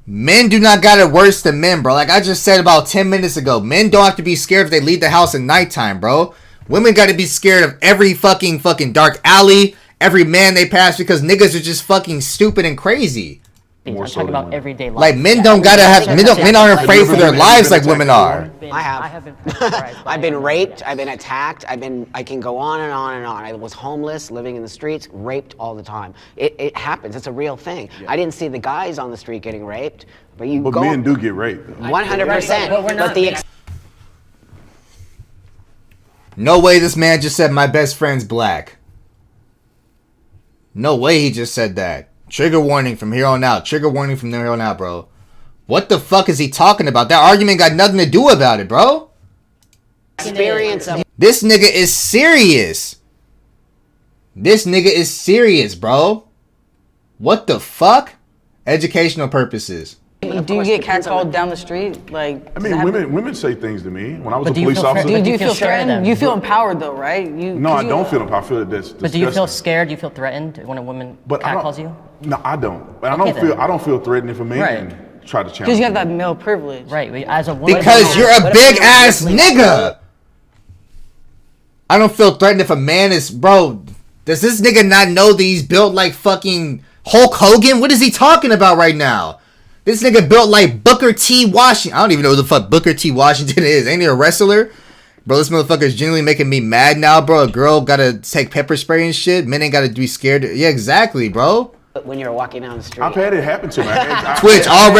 Speaker 1: Men do not got it worse than men, bro. Like I just said about 10 minutes ago. Men don't have to be scared if they leave the house at nighttime, bro. Women got to be scared of every fucking dark alley, every man they pass because niggas are just fucking stupid and crazy.
Speaker 10: I'm talking about everyday life.
Speaker 1: Like men don't gotta have men aren't afraid for their lives like women are.
Speaker 11: I have been I've been raped, I've been attacked, I can go on and on and on. I was homeless, living in the streets, raped all the time. It happens, it's a real thing. I didn't see the guys on the street getting raped, but
Speaker 6: men do get raped.
Speaker 11: 100%. But the
Speaker 1: No way this man just said my best friend's black. No way he just said that. Trigger warning from here on out. Trigger warning from here on out, bro. What the fuck is he talking about? That argument got nothing to do about it, bro.
Speaker 11: experience of
Speaker 1: This nigga is serious. This nigga is serious, bro. What the fuck? Educational purposes.
Speaker 4: Do you get catcalled down the street? Like,
Speaker 6: I mean, women say things to me when I was a
Speaker 10: But do you
Speaker 6: police
Speaker 10: feel
Speaker 6: officer.
Speaker 10: threatened?
Speaker 4: Do you feel
Speaker 10: scared of
Speaker 4: threatened?
Speaker 10: them?
Speaker 4: You feel empowered though, right?
Speaker 6: No, I don't feel empowered. I feel that that's
Speaker 10: But do you feel
Speaker 6: disgusting.
Speaker 10: scared? Do you feel threatened when a woman
Speaker 6: But I don't-
Speaker 10: catcalls you?
Speaker 6: No, I don't. But
Speaker 10: Okay, then.
Speaker 6: I don't feel threatened if a man
Speaker 10: Right.
Speaker 6: try to challenge.
Speaker 4: Because you have
Speaker 6: me.
Speaker 4: that male privilege.
Speaker 10: Right. As a woman.
Speaker 1: Because you're a big ass nigga. I don't feel threatened if a man is... Bro, does this nigga not know that he's built like fucking Hulk Hogan? What is he talking about right now? This nigga built like Booker T. Washington. I don't even know who the fuck Booker T. Washington is. Ain't he a wrestler? Bro, this motherfucker is genuinely making me mad now, bro. A girl gotta take pepper spray and shit. Men ain't gotta be scared. Yeah, exactly, bro.
Speaker 11: when you're walking down the street.
Speaker 6: I've had it happen to me.
Speaker 1: Twitch, all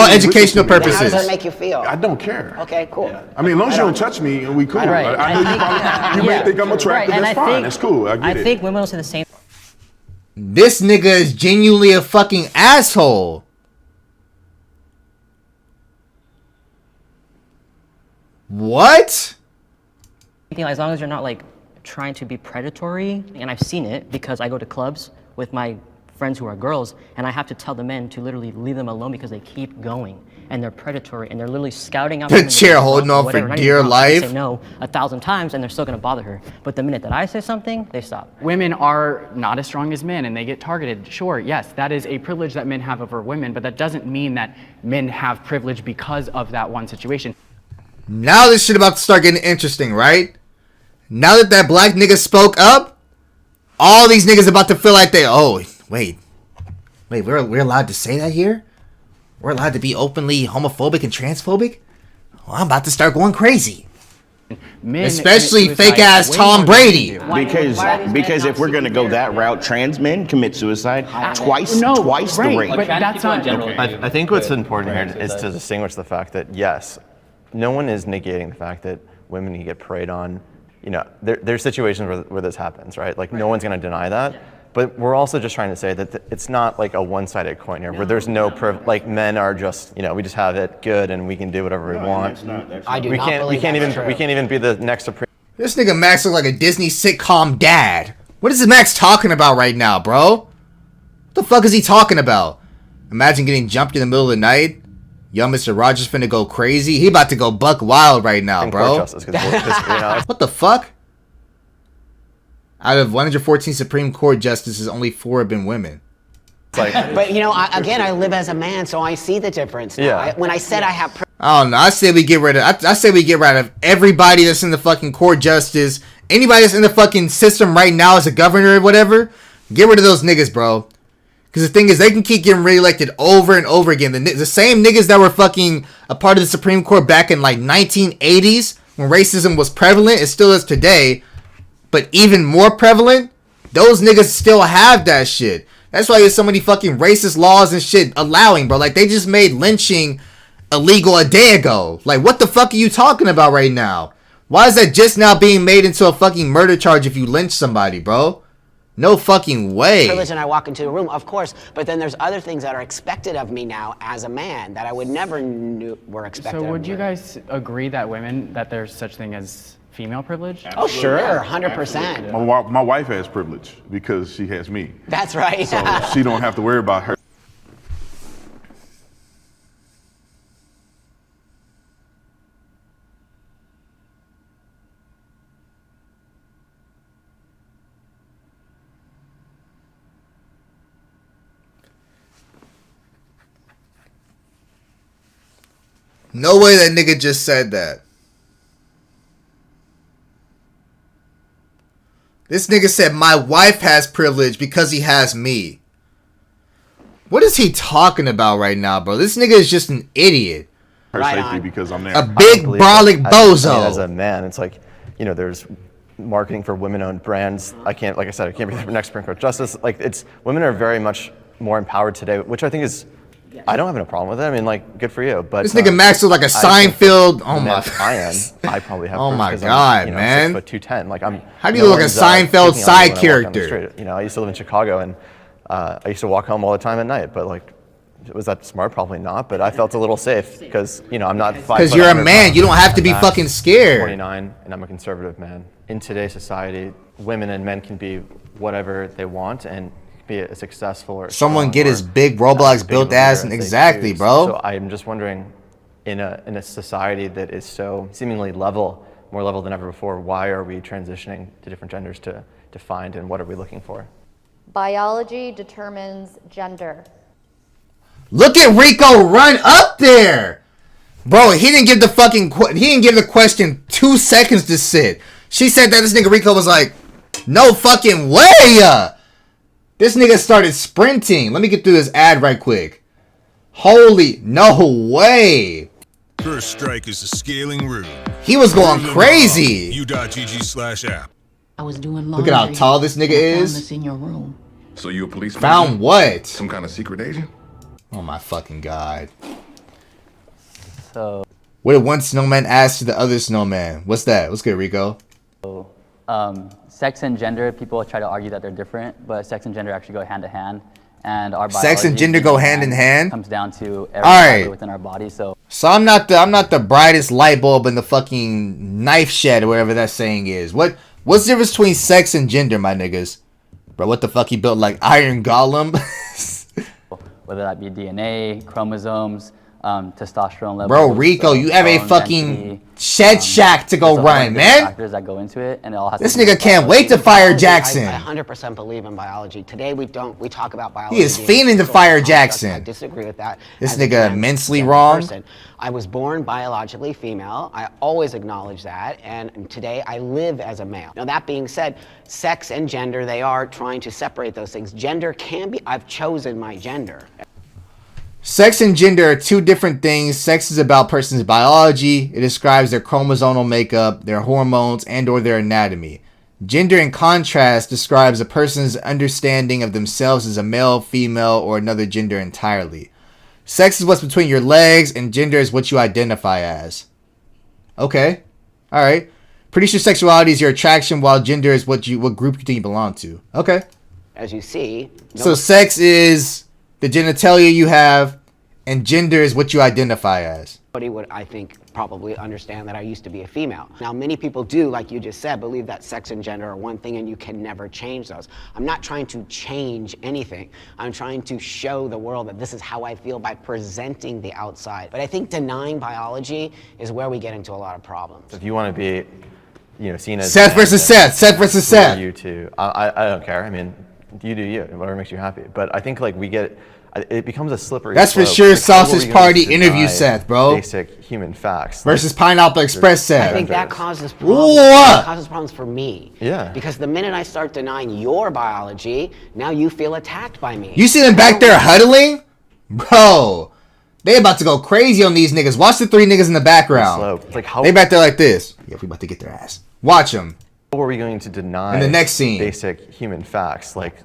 Speaker 1: educational
Speaker 11: How does
Speaker 1: purposes.
Speaker 11: that make you feel?
Speaker 6: I don't care.
Speaker 11: Okay, cool.
Speaker 6: I mean, as long as you don't touch me and we cool.
Speaker 10: Right.
Speaker 6: I know you may think I'm attractive.
Speaker 10: and
Speaker 6: That's
Speaker 10: I
Speaker 6: fine.
Speaker 10: think-
Speaker 6: That's cool. I get it.
Speaker 10: think women will say the same.
Speaker 1: This nigga is genuinely a fucking asshole. What?
Speaker 10: As long as you're not like trying to be predatory, and I've seen it because I go to clubs with my friends who are girls, and I have to tell the men to literally leave them alone because they keep going and they're predatory and they're literally scouting out
Speaker 1: The
Speaker 10: women to
Speaker 1: chair
Speaker 10: get
Speaker 1: holding
Speaker 10: drunk or
Speaker 1: on for
Speaker 10: whatever, not even
Speaker 1: dear
Speaker 10: drunk. They
Speaker 1: life.
Speaker 10: say no 1,000 times and they're still gonna bother her. But the minute that I say something, they stop.
Speaker 3: Women are not as strong as men and they get targeted. Sure, yes, that is a privilege that men have over women, but that doesn't mean that men have privilege because of that one situation.
Speaker 1: Now this shit about to start getting interesting, right? Now that black nigga spoke up, all these niggas about to feel like they, wait, we're allowed to say that here? We're allowed to be openly homophobic and transphobic? Well, I'm about to start going crazy.
Speaker 3: Men
Speaker 1: Especially
Speaker 3: commit suicide
Speaker 1: fake ass
Speaker 3: way
Speaker 1: Tom
Speaker 3: more than
Speaker 1: Brady.
Speaker 3: women do.
Speaker 9: Because if we're going to go that route, trans men commit suicide twice the rate.
Speaker 3: But that's not
Speaker 7: I think what's important here is to distinguish the fact that, yes, no one is negating the fact that women can get preyed on. You know, there's situations where this happens, right? Like, no one's going to deny that. But we're also just trying to say that it's not like a one-sided coin here, where there's no like men are just, we just have it good and we can do whatever we want.
Speaker 11: I do
Speaker 7: we
Speaker 11: not
Speaker 7: can't
Speaker 11: believe that's true.
Speaker 7: we can't even be the next Supreme.
Speaker 1: This nigga Max look like a Disney sitcom dad. What is this Max talking about right now, bro? What the fuck is he talking about? Imagine getting jumped in the middle of the night. Young Mr. Rogers finna go crazy. He about to go buck wild right now, bro.
Speaker 7: Justice, 'cause,
Speaker 1: What the fuck? Out of 114 Supreme Court justices, only 4 have been women.
Speaker 11: But you know, I live as a man, so I see the difference now.
Speaker 7: Yeah.
Speaker 11: When I said I have
Speaker 1: I don't know. I say we get rid of. I say we get rid of everybody that's in the fucking court justice. Anybody that's in the fucking system right now as a governor or whatever. Get rid of those niggas, bro. Because the thing is, they can keep getting reelected over and over again. The same niggas that were fucking a part of the Supreme Court back in like 1980s when racism was prevalent, it still is today, but even more prevalent. Those niggas still have that shit. That's why there's so many fucking racist laws and shit allowing, bro. Like, they just made lynching illegal a day ago. Like, what the fuck are you talking about right now? Why is that just now being made into a fucking murder charge if you lynch somebody, bro? No fucking way.
Speaker 11: privilege and I walk into a room, of course, but then there's other things that are expected of me now as a man that I would never knew were expected of me.
Speaker 3: So would you guys agree that that there's such thing as female privilege?
Speaker 11: Oh, sure, 100%.
Speaker 6: My wife has privilege because she has me.
Speaker 11: That's right.
Speaker 6: So she don't have to worry about her.
Speaker 1: No way that nigga just said that. This nigga said my wife has privilege because he has me. What is he talking about right now, bro? This nigga is just an idiot.
Speaker 6: Her safety because I'm there.
Speaker 1: A big brolic bozo.
Speaker 7: As a man, it's like, you know, there's marketing for women-owned brands. I can't be the next Supreme Court justice. Like, women are very much more empowered today, which I think is. I don't have no problem with it. I mean, like, good for you. But
Speaker 1: this nigga Max was like a Seinfeld. Oh my.
Speaker 7: I probably have.
Speaker 1: Oh my god, man.
Speaker 7: I'm 6'2", like I'm.
Speaker 1: How do you look like a Seinfeld side character?
Speaker 7: You know, I used to live in Chicago, and I used to walk home all the time at night. But like, was that smart? Probably not. But I felt a little safe because I'm not 5
Speaker 1: Because you're a man. You don't have to be fucking scared.
Speaker 7: 29, and I'm a conservative man. In today's society, women and men can be whatever they want and be a successful or
Speaker 1: someone get his big Roblox built ass and exactly, bro.
Speaker 7: So I'm just wondering, in a society that is so seemingly more level than ever before, why are we transitioning to different genders to find, and what are we looking for?
Speaker 5: Biology determines gender.
Speaker 1: Look at Rico run up there, bro. He didn't give the question 2 seconds to sit. She said that this nigga Rico was like, no fucking way. This nigga started sprinting. Let me get through this ad right quick. Holy, no way.
Speaker 12: First strike is a scaling room.
Speaker 1: He was going crazy.
Speaker 12: U.GG/app.
Speaker 13: I was doing
Speaker 1: laundry. Look at how tall this nigga is.
Speaker 13: This in your room.
Speaker 12: So you a policeman?
Speaker 1: Found what?
Speaker 12: Some kind of secret agent?
Speaker 1: Oh my fucking god.
Speaker 8: So.
Speaker 1: What did one snowman ask to the other snowman? What's that? What's good, Rico?
Speaker 8: Sex and gender, people try to argue that they're different, but sex and gender actually go hand in hand. And our
Speaker 1: sex and gender go hand in hand.
Speaker 8: Comes down to every within our body. So
Speaker 1: I'm not the brightest light bulb in the fucking knife shed or whatever that saying is. What's the difference between sex and gender, my niggas? Bro, what the fuck he built like Iron Golem?
Speaker 8: Whether that be DNA, chromosomes, testosterone levels.
Speaker 1: Bro, Rico, you have a fucking shed shack to go run, man.
Speaker 8: Factors that go into it, and it all has
Speaker 1: this nigga can't wait to fire Jackson.
Speaker 11: I 100% believe in biology. Today we talk about biology.
Speaker 1: He is fiending to fire Jackson.
Speaker 11: I disagree with that.
Speaker 1: This nigga immensely wrong.
Speaker 11: I was born biologically female. I always acknowledge that, and today I live as a male. Now that being said, sex and gender, they are trying to separate those things. Gender can be, I've chosen my gender.
Speaker 1: Sex and gender are two different things. Sex is about person's biology. It describes their chromosomal makeup, their hormones, and or their anatomy. Gender, in contrast, describes a person's understanding of themselves as a male, female, or another gender entirely. Sex is what's between your legs, and gender is what you identify as. Okay. Alright. Pretty sure sexuality is your attraction, while gender is what group you think you belong to. Okay.
Speaker 11: As you see...
Speaker 1: So sex is the genitalia you have, and gender is what you identify as.
Speaker 11: Nobody would, I think, probably understand that I used to be a female. Now, many people do, like you just said, believe that sex and gender are one thing and you can never change those. I'm not trying to change anything. I'm trying to show the world that this is how I feel by presenting the outside. But I think denying biology is where we get into a lot of problems.
Speaker 7: If you want to be seen as
Speaker 1: Seth versus Seth. Seth versus
Speaker 7: who are
Speaker 1: Seth.
Speaker 7: You two. I don't care. I mean, you do you. Whatever makes you happy. But I think like it becomes a slippery.
Speaker 1: That's for
Speaker 7: slope.
Speaker 1: sure.
Speaker 7: Like, how are we
Speaker 1: Sausage
Speaker 7: going
Speaker 1: Party
Speaker 7: to
Speaker 1: interview
Speaker 7: deny
Speaker 1: Seth, bro.
Speaker 7: Basic human facts
Speaker 1: Versus Pineapple Express Seth.
Speaker 11: I think that causes problems.
Speaker 1: What?
Speaker 11: It causes problems for me.
Speaker 7: Yeah.
Speaker 11: Because the minute I start denying your biology, now you feel attacked by me.
Speaker 1: You see them back there huddling? Bro, they about to go crazy on these niggas. Watch the 3 niggas in the background.
Speaker 7: Slope. It's like how
Speaker 1: They back there like this. Yeah, we about to get their ass. Watch them.
Speaker 7: How are we going to deny
Speaker 1: In the next scene.
Speaker 7: basic human facts? Like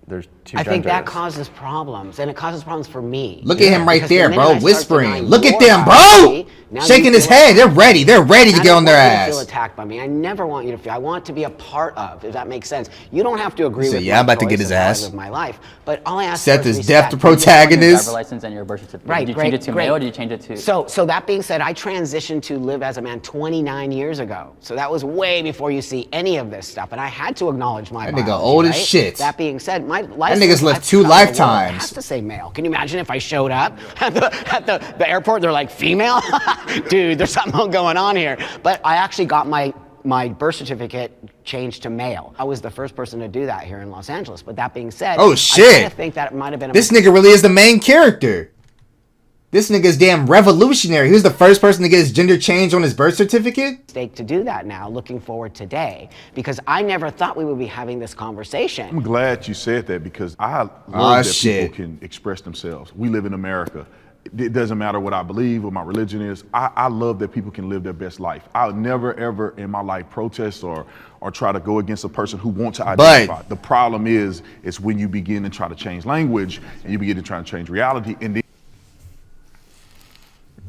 Speaker 7: there's two
Speaker 11: I think that
Speaker 7: genders.
Speaker 11: causes problems, and it causes problems for me.
Speaker 1: Look at him right
Speaker 11: Because the
Speaker 1: there,
Speaker 11: minute I
Speaker 1: bro,
Speaker 11: start
Speaker 1: whispering.
Speaker 11: denying
Speaker 1: Look at
Speaker 11: your
Speaker 1: them, bro!
Speaker 11: biology, now
Speaker 1: Shaking
Speaker 11: you
Speaker 1: his
Speaker 11: feel
Speaker 1: head.
Speaker 11: attacked.
Speaker 1: They're ready. They're ready to
Speaker 11: I
Speaker 1: get on
Speaker 11: don't
Speaker 1: their
Speaker 11: want you to feel
Speaker 1: ass.
Speaker 11: attacked by me. I never want you to feel. I want to be a part of, if that makes sense. You don't have to agree
Speaker 1: He said,
Speaker 11: with
Speaker 1: yeah,
Speaker 11: my
Speaker 1: I'm about to get
Speaker 11: choice
Speaker 1: his
Speaker 11: of how I
Speaker 1: ass.
Speaker 11: live my life, but all I ask
Speaker 1: Seth
Speaker 11: for
Speaker 1: is
Speaker 11: is
Speaker 1: deaf to
Speaker 11: respect.
Speaker 1: protagonist.
Speaker 8: Driver license and your birth certificate.
Speaker 11: Right,
Speaker 8: Did you
Speaker 11: great,
Speaker 8: change it to
Speaker 11: great.
Speaker 8: male or did you change it to?
Speaker 11: So that being said, I transitioned to live as a man 29 years ago. So that was way before you see any of this stuff, and I had to acknowledge my
Speaker 1: That nigga
Speaker 11: biology,
Speaker 1: old as
Speaker 11: right?
Speaker 1: shit.
Speaker 11: That being said, my license,
Speaker 1: nigga's lived
Speaker 11: I've
Speaker 1: 2
Speaker 11: traveled the world. It
Speaker 1: lifetimes.
Speaker 11: has to say male. Can you imagine if I showed up at the airport? They're like female, dude. There's something going on here. But I actually got my birth certificate changed to male. I was the first person to do that here in Los Angeles. But that being said,
Speaker 1: Oh,
Speaker 11: I
Speaker 1: shit.
Speaker 11: kind of think that it might have been a
Speaker 1: This nigga really is the main character. This nigga's damn revolutionary. Who's the first person to get his gender changed on his birth certificate?
Speaker 11: mistake to do that now, looking forward today, because I never thought we would be having this conversation.
Speaker 6: I'm glad you said that because I love
Speaker 1: Ah,
Speaker 6: that
Speaker 1: shit.
Speaker 6: people can express themselves. We live in America. It doesn't matter what I believe, what my religion is. I love that people can live their best life. I'll never, ever in my life protest or try to go against a person who wants to identify. The problem is when you begin to try to change language and you begin to try to change reality, and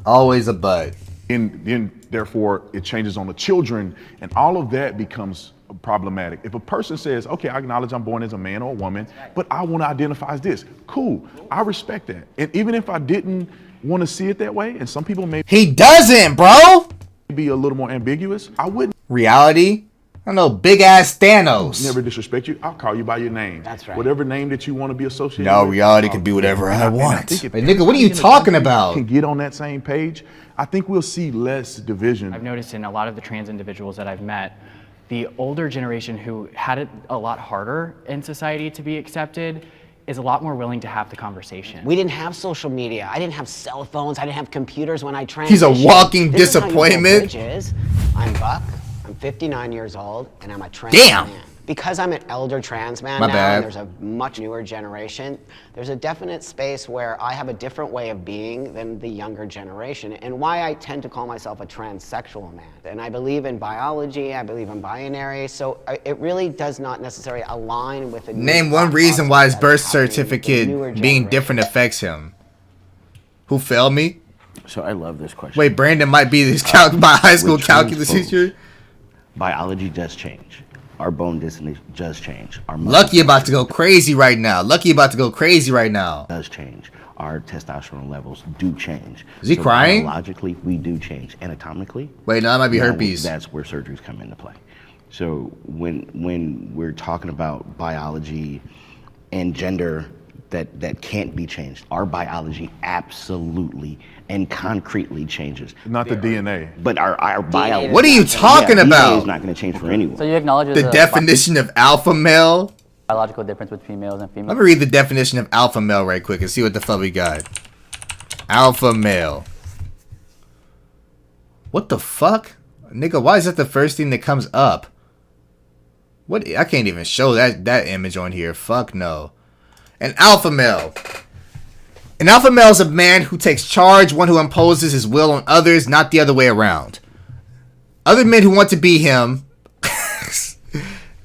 Speaker 1: Always a bud.
Speaker 6: then therefore it changes on the children, and all of that becomes problematic. If a person says, okay, I acknowledge I'm born as a man or a woman, but I want to identify as this, cool, I respect that. And even if I didn't want to see it that way, and some people may
Speaker 1: He doesn't, bro.
Speaker 6: be a little more ambiguous, I wouldn't
Speaker 1: Reality? I know, big ass Thanos.
Speaker 6: never disrespect you. I'll call you by your name.
Speaker 11: That's right.
Speaker 6: Whatever name that you want to be associated
Speaker 1: No,
Speaker 6: with.
Speaker 1: reality can be whatever I
Speaker 6: and
Speaker 1: want.
Speaker 6: think if
Speaker 1: Like, nigga, what are you
Speaker 6: everybody in the
Speaker 1: talking
Speaker 6: country
Speaker 1: about?
Speaker 6: Can get on that same page, I think we'll see less division.
Speaker 3: I've noticed in a lot of the trans individuals that I've met, the older generation who had it a lot harder in society to be accepted is a lot more willing to have the conversation.
Speaker 11: We didn't have social media. I didn't have cell phones. I didn't have computers when I transitioned.
Speaker 1: He's a walking
Speaker 11: This is how you build
Speaker 1: disappointment.
Speaker 11: bridges. I'm Buck. I'm 59 years old, and I'm a trans
Speaker 1: Damn.
Speaker 11: man. Because I'm an elder trans man
Speaker 1: My
Speaker 11: now,
Speaker 1: bad.
Speaker 11: and there's a much newer generation, there's a definite space where I have a different way of being than the younger generation, and why I tend to call myself a transsexual man. And I believe in biology, I believe in binary, so it really does not necessarily align with the new
Speaker 1: Name one
Speaker 11: thought
Speaker 1: reason why his
Speaker 11: process
Speaker 1: birth
Speaker 11: that's happening with the
Speaker 1: certificate
Speaker 11: newer
Speaker 1: being
Speaker 11: generation.
Speaker 1: different affects him. Who failed me?
Speaker 9: So I love this question.
Speaker 1: Wait, Brandon might be this my high school
Speaker 9: With
Speaker 1: calculus
Speaker 9: trans folks,
Speaker 1: teacher.
Speaker 9: Biology does change. Our bone density does change. Our
Speaker 1: Lucky about to go crazy right now. Lucky about to go crazy right now.
Speaker 9: does change. Our testosterone levels do change.
Speaker 1: Is he crying?
Speaker 9: Biologically, we do change. Anatomically,
Speaker 1: Wait, no, that might be
Speaker 9: now
Speaker 1: herpes.
Speaker 9: That's where surgeries come into play. So when we're talking about biology and gender that can't be changed, our biology absolutely and concretely changes.
Speaker 6: Not the DNA.
Speaker 9: But our biology.
Speaker 1: What are you talking
Speaker 9: DNA
Speaker 1: about?
Speaker 9: is not going to change for anyone.
Speaker 8: So you acknowledge
Speaker 1: The definition of alpha male.
Speaker 8: biological difference with females and
Speaker 1: Let
Speaker 8: females.
Speaker 1: me read the definition of alpha male right quick and see what the fuck we got. Alpha male. What the fuck? Nigga, why is that the first thing that comes up? What? I can't even show that image on here. Fuck no. An alpha male. An alpha male is a man who takes charge, one who imposes his will on others, not the other way around. Other men who want to be him,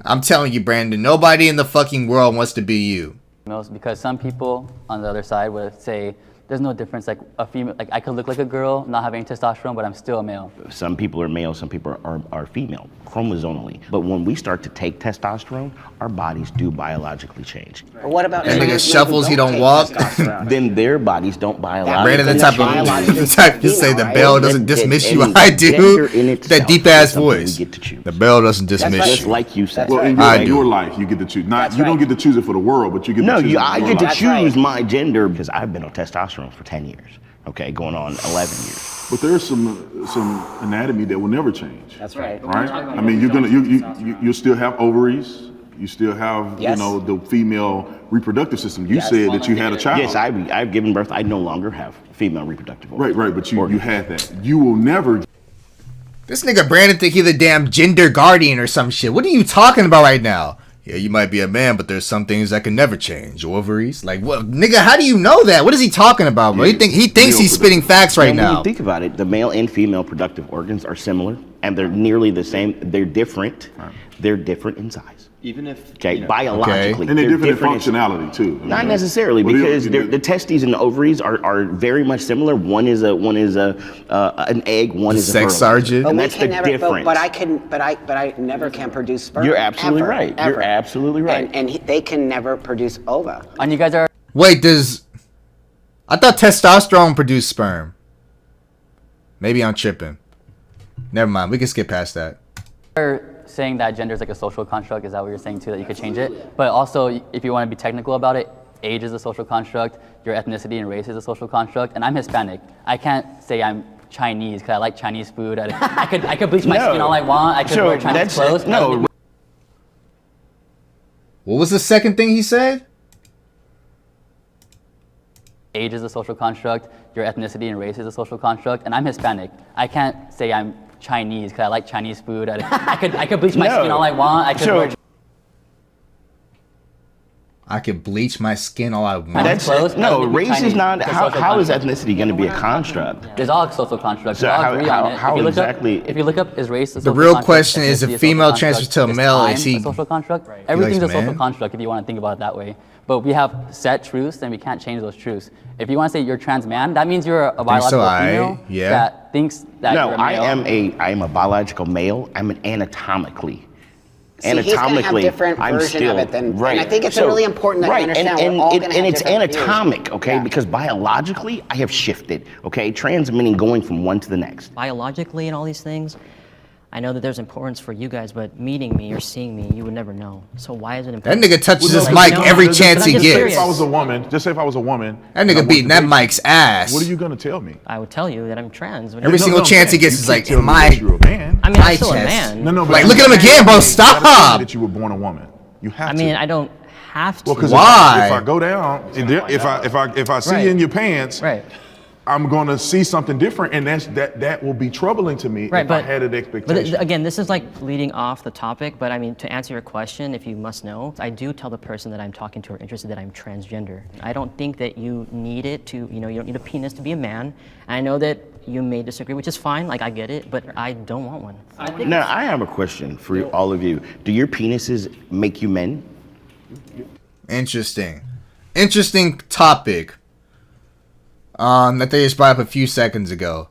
Speaker 1: I'm telling you, Brandon, nobody in the fucking world wants to be you.
Speaker 8: Females, because some people on the other side would say there's no difference. Like a female, like I could look like a girl, not having testosterone, but I'm still a male.
Speaker 9: Some people are male, some people are female, chromosomally. But when we start to take testosterone, our bodies do biologically change.
Speaker 11: Or what about
Speaker 1: That
Speaker 11: trans
Speaker 1: nigga
Speaker 11: men
Speaker 1: shuffles,
Speaker 11: who
Speaker 1: he don't
Speaker 11: take
Speaker 1: walk.
Speaker 11: testosterone?
Speaker 9: Then their bodies don't biologically
Speaker 1: Brandon, the type
Speaker 11: biologically
Speaker 1: of to say the
Speaker 11: female,
Speaker 1: bell
Speaker 11: right?
Speaker 1: doesn't dismiss you.
Speaker 9: And
Speaker 1: I
Speaker 9: gender
Speaker 1: do.
Speaker 9: in
Speaker 1: That
Speaker 9: itself
Speaker 1: deep
Speaker 9: is
Speaker 1: ass
Speaker 9: something we
Speaker 1: voice.
Speaker 9: get to choose.
Speaker 1: The bell doesn't dismiss
Speaker 9: Just
Speaker 1: you.
Speaker 9: like you said.
Speaker 6: Well, in
Speaker 1: I
Speaker 6: your,
Speaker 1: do.
Speaker 6: your life, you get to choose. Not
Speaker 11: That's
Speaker 6: you don't
Speaker 11: right.
Speaker 6: get to choose it for the world, but you get
Speaker 9: No,
Speaker 6: to choose it for
Speaker 9: I
Speaker 6: your
Speaker 9: get to
Speaker 6: life.
Speaker 9: choose my gender because I've been on testosterone for 10 years. Okay, going on 11 years.
Speaker 6: But there's some anatomy that will never change.
Speaker 11: That's right.
Speaker 6: Right? I mean, you still have ovaries. You still have,
Speaker 11: Yes.
Speaker 6: the female reproductive system. You said that you had a child.
Speaker 9: Yes, I've given birth. I no longer have female reproductive organs.
Speaker 6: Right, but you had that. You will never.
Speaker 1: This nigga Brandon think he the damn gender guardian or some shit. What are you talking about right now? Yeah, you might be a man, but there's some things that can never change. Ovaries? Like, what? Nigga, how do you know that? What is he talking about, bro?
Speaker 6: Yeah,
Speaker 1: He thinks he's spitting facts right
Speaker 9: And when
Speaker 1: now.
Speaker 9: you think about it, the male and female productive organs are similar, and they're nearly the same. They're different. They're different in size.
Speaker 7: Even if
Speaker 9: Biologically,
Speaker 6: And they're different in
Speaker 9: in
Speaker 6: functionality too.
Speaker 9: Not necessarily,
Speaker 6: Well,
Speaker 9: because the testes and the ovaries are very much similar. One is an egg. One is a
Speaker 1: sex
Speaker 9: sperm.
Speaker 1: sergeant.
Speaker 11: But
Speaker 9: And
Speaker 11: we
Speaker 9: that's
Speaker 11: can
Speaker 9: the
Speaker 11: never.
Speaker 9: difference.
Speaker 11: But I never can produce sperm.
Speaker 9: You're absolutely
Speaker 11: ever,
Speaker 9: right.
Speaker 11: ever.
Speaker 9: You're absolutely right.
Speaker 11: And they can never produce ova.
Speaker 8: And you guys are
Speaker 1: Wait, I thought testosterone produced sperm. Maybe I'm tripping. Never mind. We can skip past that.
Speaker 8: saying that gender is like a social construct. Is that what you're saying too, that you could change it? But also, if you want to be technical about it, age is a social construct, your ethnicity and race is a social construct, and I'm Hispanic. I can't say I'm Chinese because I like Chinese food. I could bleach my skin all I want. I could wear Chinese clothes.
Speaker 9: No.
Speaker 1: What was the second thing he said?
Speaker 8: Age is a social construct, your ethnicity and race is a social construct, and I'm Hispanic. I can't say I'm Chinese because I like Chinese food. I could bleach my skin all I want.
Speaker 1: I could bleach my skin all I want.
Speaker 9: That's race is not. How is ethnicity going to be a construct?
Speaker 8: There's all social constructs.
Speaker 9: So
Speaker 8: All agree on it.
Speaker 9: how exactly?
Speaker 8: If you look up, is race a
Speaker 1: The
Speaker 8: social
Speaker 1: real
Speaker 8: construct?
Speaker 1: question is if
Speaker 8: Ethnicity a
Speaker 1: female
Speaker 8: social
Speaker 1: transfers to a
Speaker 8: construct?
Speaker 1: male,
Speaker 8: Is
Speaker 1: is he-
Speaker 8: time a social construct?
Speaker 1: Right.
Speaker 8: Everything's a
Speaker 1: He likes
Speaker 8: social
Speaker 1: men?
Speaker 8: construct if you want to think about it that way. But we have set truths and we can't change those truths. If you want to say you're trans man, that means you're a biological female that thinks that
Speaker 9: No,
Speaker 8: you're a male.
Speaker 9: I am a biological male. I'm an anatomically.
Speaker 11: See, he's gonna have different
Speaker 9: I'm
Speaker 11: version
Speaker 9: still
Speaker 11: of it than,
Speaker 9: right.
Speaker 11: and I think it's really important that you understand
Speaker 9: and
Speaker 11: we're all gonna have
Speaker 9: it's
Speaker 11: different views.
Speaker 9: anatomic, okay? Because biologically, I have shifted, okay? Trans meaning going from one to the next.
Speaker 10: Biologically and all these things, I know that there's importance for you guys, but meeting me or seeing me, you would never know. So why is it important?
Speaker 1: That nigga touches his
Speaker 10: Like,
Speaker 1: mic
Speaker 10: no,
Speaker 1: every
Speaker 10: but
Speaker 1: chance
Speaker 10: I'm
Speaker 1: he
Speaker 10: just
Speaker 1: gets.
Speaker 10: curious.
Speaker 6: If I was a woman, just say if I was a woman.
Speaker 1: That
Speaker 6: and I
Speaker 1: nigga
Speaker 6: wanted
Speaker 1: beating
Speaker 6: to
Speaker 1: that
Speaker 6: date
Speaker 1: mic's ass.
Speaker 6: What are you gonna tell me?
Speaker 10: I would tell you that I'm trans.
Speaker 1: Every single chance he gets is like,
Speaker 6: Tell me
Speaker 1: my,
Speaker 6: that you're a man.
Speaker 10: I mean,
Speaker 1: my
Speaker 10: I'm still a
Speaker 1: chest.
Speaker 10: man.
Speaker 6: No, but
Speaker 1: Like, look at him again, bro.
Speaker 6: You gotta tell me
Speaker 1: Stop.
Speaker 6: that you were born a woman. You have
Speaker 10: I
Speaker 6: to.
Speaker 10: mean, I don't have to.
Speaker 6: Well, because
Speaker 1: Why?
Speaker 6: if I go down, if I see you in your pants, I'm gonna see something different, and that will be troubling to me if I had an expectation.
Speaker 10: But again, this is like leading off the topic, but I mean, to answer your question, if you must know, I do tell the person that I'm talking to or interested that I'm transgender. I don't think that you need it to, you don't need a penis to be a man. I know that you may disagree, which is fine, like I get it, but I don't want one.
Speaker 9: Now, I have a question for all of you. Do your penises make you men?
Speaker 1: Interesting topic. That they just brought up a few seconds ago.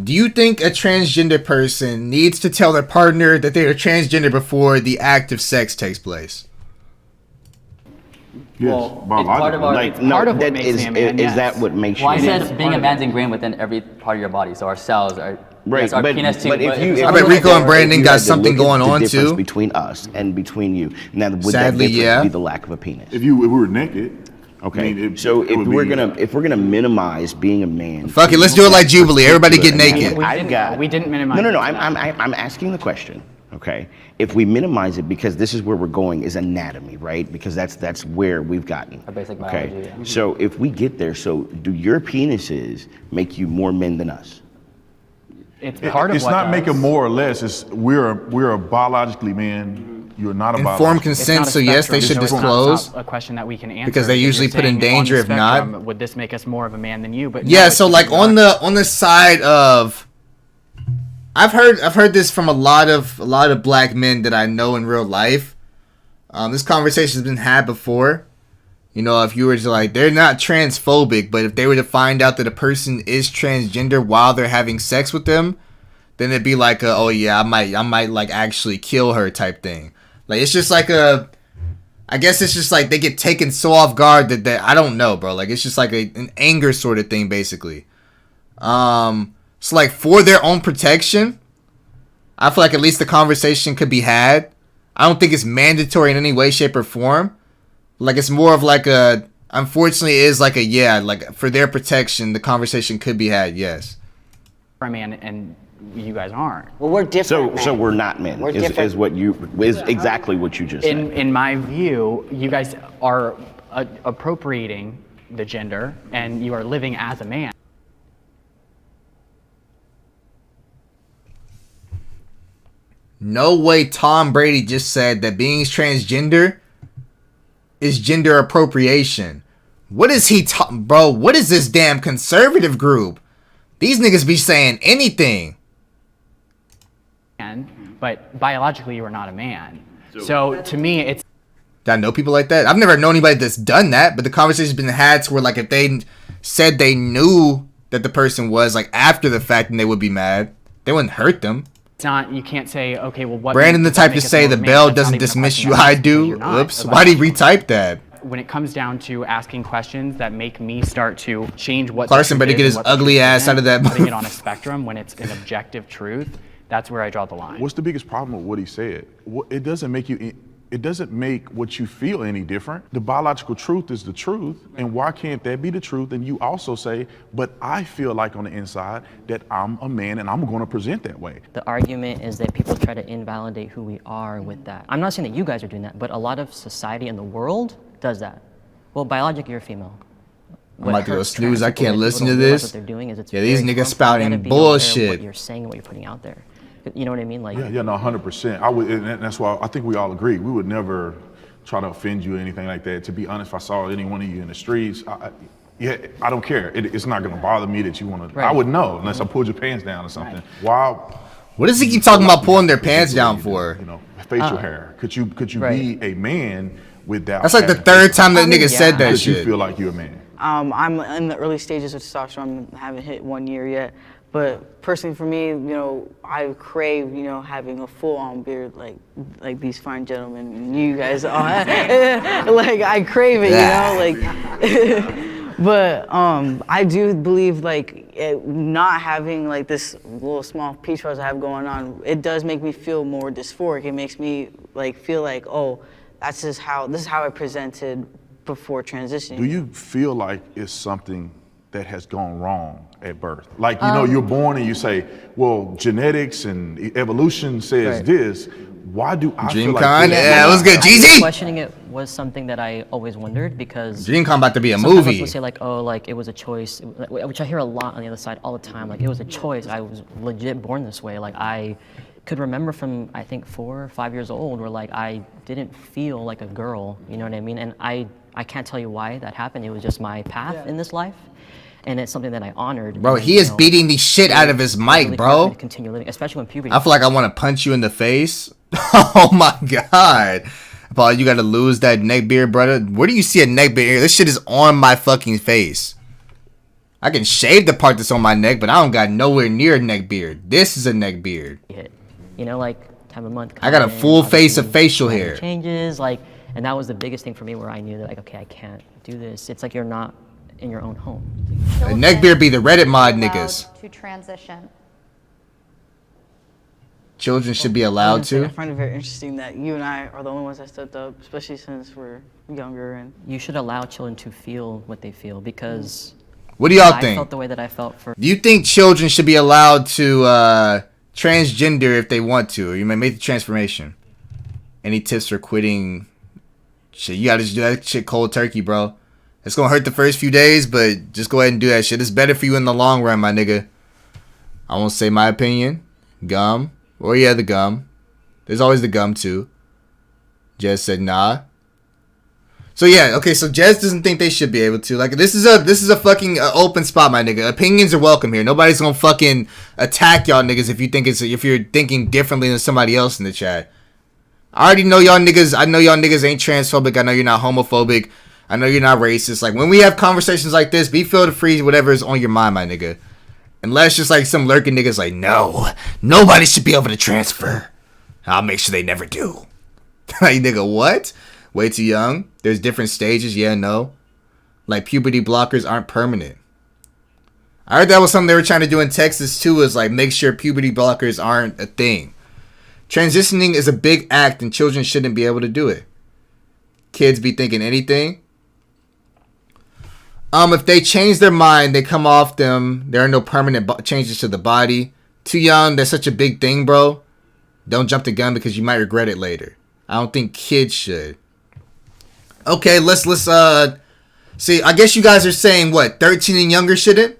Speaker 1: Do you think a transgender person needs to tell their partner that they are transgender before the act of sex takes place?
Speaker 6: Yes,
Speaker 8: part of our-
Speaker 9: Like,
Speaker 8: it's
Speaker 9: no,
Speaker 8: part of what
Speaker 9: that
Speaker 8: makes
Speaker 9: is
Speaker 8: me a man,
Speaker 9: is
Speaker 8: yes.
Speaker 9: that what makes
Speaker 8: Well, I
Speaker 9: you?
Speaker 8: said being a man's ingrained within every part of your body, so our cells, our yes, our penis too.
Speaker 9: but if you,
Speaker 1: I bet Rico and Brandon got something going on
Speaker 9: the difference
Speaker 1: too.
Speaker 9: between us and between you. Now, would
Speaker 1: Sadly,
Speaker 9: that difference
Speaker 1: yeah.
Speaker 9: be the lack of a penis?
Speaker 6: If we were naked.
Speaker 9: Okay.
Speaker 6: I mean,
Speaker 9: so
Speaker 6: it
Speaker 9: if
Speaker 6: would
Speaker 9: we're
Speaker 6: be-
Speaker 9: gonna minimize being a man,
Speaker 1: Fuck it, let's do it like Jubilee. Everybody get naked.
Speaker 3: We didn't minimize.
Speaker 9: No. I'm asking the question. Okay. If we minimize it, because this is where we're going, is anatomy, right? Because that's where we've gotten.
Speaker 8: Our basic
Speaker 9: Okay.
Speaker 8: biology, yeah.
Speaker 9: So if we get there, so do your penises make you more men than us?
Speaker 3: It's part of
Speaker 6: It's
Speaker 3: what
Speaker 6: not
Speaker 3: does.
Speaker 6: making more or less. It's we're a biologically man. You're not a
Speaker 1: Informed
Speaker 6: biological.
Speaker 1: consent, so yes, they should
Speaker 3: So it's not
Speaker 1: disclose.
Speaker 3: a question that we can answer
Speaker 1: Because they
Speaker 3: you're
Speaker 1: usually put in
Speaker 3: saying on
Speaker 1: danger
Speaker 3: the
Speaker 1: if not.
Speaker 3: spectrum, would this make us more of a man than you? But
Speaker 1: Yeah,
Speaker 3: no,
Speaker 1: so
Speaker 3: it's
Speaker 1: like
Speaker 3: not.
Speaker 1: on the side of, I've heard this from a lot of black men that I know in real life. This conversation has been had before. If you were to like, they're not transphobic, but if they were to find out that a person is transgender while they're having sex with them, then it'd be like oh yeah, I might like actually kill her type thing. Like it's just like I guess it's just like they get taken so off guard that I don't know, bro. Like it's just like an anger sort of thing, basically. So like for their own protection, I feel like at least the conversation could be had. I don't think it's mandatory in any way, shape, or form. Like it's more of like unfortunately it is like like for their protection, the conversation could be had, yes.
Speaker 3: a man and you guys aren't.
Speaker 11: Well, we're different.
Speaker 9: So we're not men.
Speaker 11: We're
Speaker 9: Is
Speaker 11: different.
Speaker 9: what you is exactly what you just said.
Speaker 3: In my view, you guys are appropriating the gender and you are living as a man.
Speaker 1: No way Tom Brady just said that being transgender is gender appropriation. What is he bro, what is this damn conservative group? These niggas be saying anything.
Speaker 3: But biologically you are not a man. So to me it's...
Speaker 1: I know people like that. I've never known anybody that's done that, but the conversation's been had to where like if they said they knew that the person was like after the fact, then they would be mad. They wouldn't hurt them.
Speaker 3: It's not, you can't say, okay, well, what...
Speaker 1: Brandon the
Speaker 3: does that
Speaker 1: type to
Speaker 3: make us
Speaker 1: say
Speaker 3: more
Speaker 1: the
Speaker 3: of a man?
Speaker 1: bell
Speaker 3: That's not
Speaker 1: doesn't
Speaker 3: even a
Speaker 1: dismiss
Speaker 3: question
Speaker 1: you,
Speaker 3: I'm
Speaker 1: I
Speaker 3: asking,
Speaker 1: do.
Speaker 3: you're not.
Speaker 1: Oops, why'd he retype that?
Speaker 3: When it comes down to asking questions that make me start to change what...
Speaker 1: Clarkson better get his ugly ass out of that.
Speaker 3: Putting it on a spectrum when it's an objective truth, that's where I draw the line.
Speaker 6: What's the biggest problem with what he said? It doesn't make you... It doesn't make what you feel any different. The biological truth is the truth, and why can't that be the truth? And you also say, but I feel like on the inside that I'm a man and I'm going to present that way.
Speaker 10: The argument is that people try to invalidate who we are with that. I'm not saying that you guys are doing that, but a lot of society in the world does that. Well, biologically, you're female.
Speaker 1: I'm about to go
Speaker 10: hurts
Speaker 1: snooze.
Speaker 10: trans
Speaker 1: I
Speaker 10: people
Speaker 1: can't
Speaker 10: that
Speaker 1: listen
Speaker 10: people
Speaker 1: to
Speaker 10: don't realize
Speaker 1: this.
Speaker 10: What they're doing is it's
Speaker 1: Yeah, these
Speaker 10: very
Speaker 1: niggas
Speaker 10: harmful. You
Speaker 1: spouting
Speaker 10: gotta be aware of
Speaker 1: bullshit.
Speaker 10: What you're saying and what you're putting out there. You know what I mean? Like,
Speaker 6: Yeah, no, 100%. I would, and that's why I think we all agree. We would never try to offend you or anything like that. To be honest, if I saw any one of you in the streets, I don't care. It's not going to bother me that you want to.
Speaker 10: Right.
Speaker 6: I would know unless I pulled your pants down or something. Right. Why?
Speaker 1: What does he keep talking about pulling their pants down for?
Speaker 6: You know, facial hair. Could you
Speaker 10: right.
Speaker 6: be a man without?
Speaker 1: That's like the third time that nigga said that
Speaker 6: Because
Speaker 1: shit.
Speaker 6: you feel like you're a man.
Speaker 4: I'm in the early stages of testosterone. I haven't hit 1 year yet. But personally for me, you know, I crave, you know, having a full-on beard like these fine gentlemen and you guys all like I crave it, you know, like but I do believe like not having like this little small peach fuzz I have going on, it does make me feel more dysphoric. It makes me like feel like, oh, this is how I presented before transitioning.
Speaker 6: Do you feel like it's something that has gone wrong at birth? Like, you know, you're born and you say, well, genetics and evolution says
Speaker 10: Right.
Speaker 6: this. Why do I feel
Speaker 1: DreamCon?
Speaker 6: like this?
Speaker 1: Yeah, it was good. GZ!
Speaker 10: questioning it was something that I always wondered because
Speaker 1: DreamCon about to be a
Speaker 10: sometimes
Speaker 1: movie.
Speaker 10: people say like, oh, like it was a choice, which I hear a lot on the other side all the time. Like it was a choice. I was legit born this way. Like I could remember from I think 4 or 5 years old where like I didn't feel like a girl. You know what I mean? And I can't tell you why that happened. It was just my path in this life. And it's something that I honored.
Speaker 1: Bro,
Speaker 10: and,
Speaker 1: he
Speaker 10: you
Speaker 1: is
Speaker 10: know,
Speaker 1: beating the shit out of his mic,
Speaker 10: really hard for me
Speaker 1: bro.
Speaker 10: to continue living, especially when puberty.
Speaker 1: I feel like I want to punch you in the face. Oh my god. Paul, you gotta lose that neck beard, brother. Where do you see a neck beard? This shit is on my fucking face. I can shave the part that's on my neck, but I don't got nowhere near a neck beard. This is a neck beard.
Speaker 10: You know, like time of month.
Speaker 1: I got a full face of facial hair.
Speaker 10: Changes, like, and that was the biggest thing for me where I knew that, like, okay, I can't do this. It's like you're not in your own home.
Speaker 1: A neck beard be the Reddit mod niggas.
Speaker 5: To transition.
Speaker 1: Children should be allowed
Speaker 4: I
Speaker 1: to.
Speaker 4: find it very interesting that you and I are the only ones that stepped up, especially since we're younger. And
Speaker 10: You should allow children to feel what they feel because.
Speaker 1: What do y'all
Speaker 10: I
Speaker 1: think?
Speaker 10: felt the way that I felt for.
Speaker 1: Do you think children should be allowed to transgender if they want to? Or you may make the transformation. Any tips for quitting? Shit, you gotta just do that shit cold turkey, bro. It's gonna hurt the first few days, but just go ahead and do that shit. It's better for you in the long run, my nigga. I won't say my opinion. Gum. Or yeah, the gum. There's always the gum too. Jez said nah. So yeah, okay. So Jez doesn't think they should be able to. Like this is a fucking open spot, my nigga. Opinions are welcome here. Nobody's gonna fucking attack y'all niggas if you're thinking differently than somebody else in the chat. I already know y'all niggas. I know y'all niggas ain't transphobic. I know you're not homophobic. I know you're not racist. Like when we have conversations like this, be feel free whatever is on your mind, my nigga. Unless just like some lurking niggas like, no, nobody should be able to transfer. I'll make sure they never do. Like nigga, what? Way too young. There's different stages. Yeah, no. Like puberty blockers aren't permanent. I heard that was something they were trying to do in Texas too. Is like make sure puberty blockers aren't a thing. Transitioning is a big act and children shouldn't be able to do it. Kids be thinking anything. If they change their mind, they come off them. There are no permanent changes to the body. Too young, that's such a big thing, bro. Don't jump the gun because you might regret it later. I don't think kids should. Okay, let's see. I guess you guys are saying what, 13 and younger shouldn't?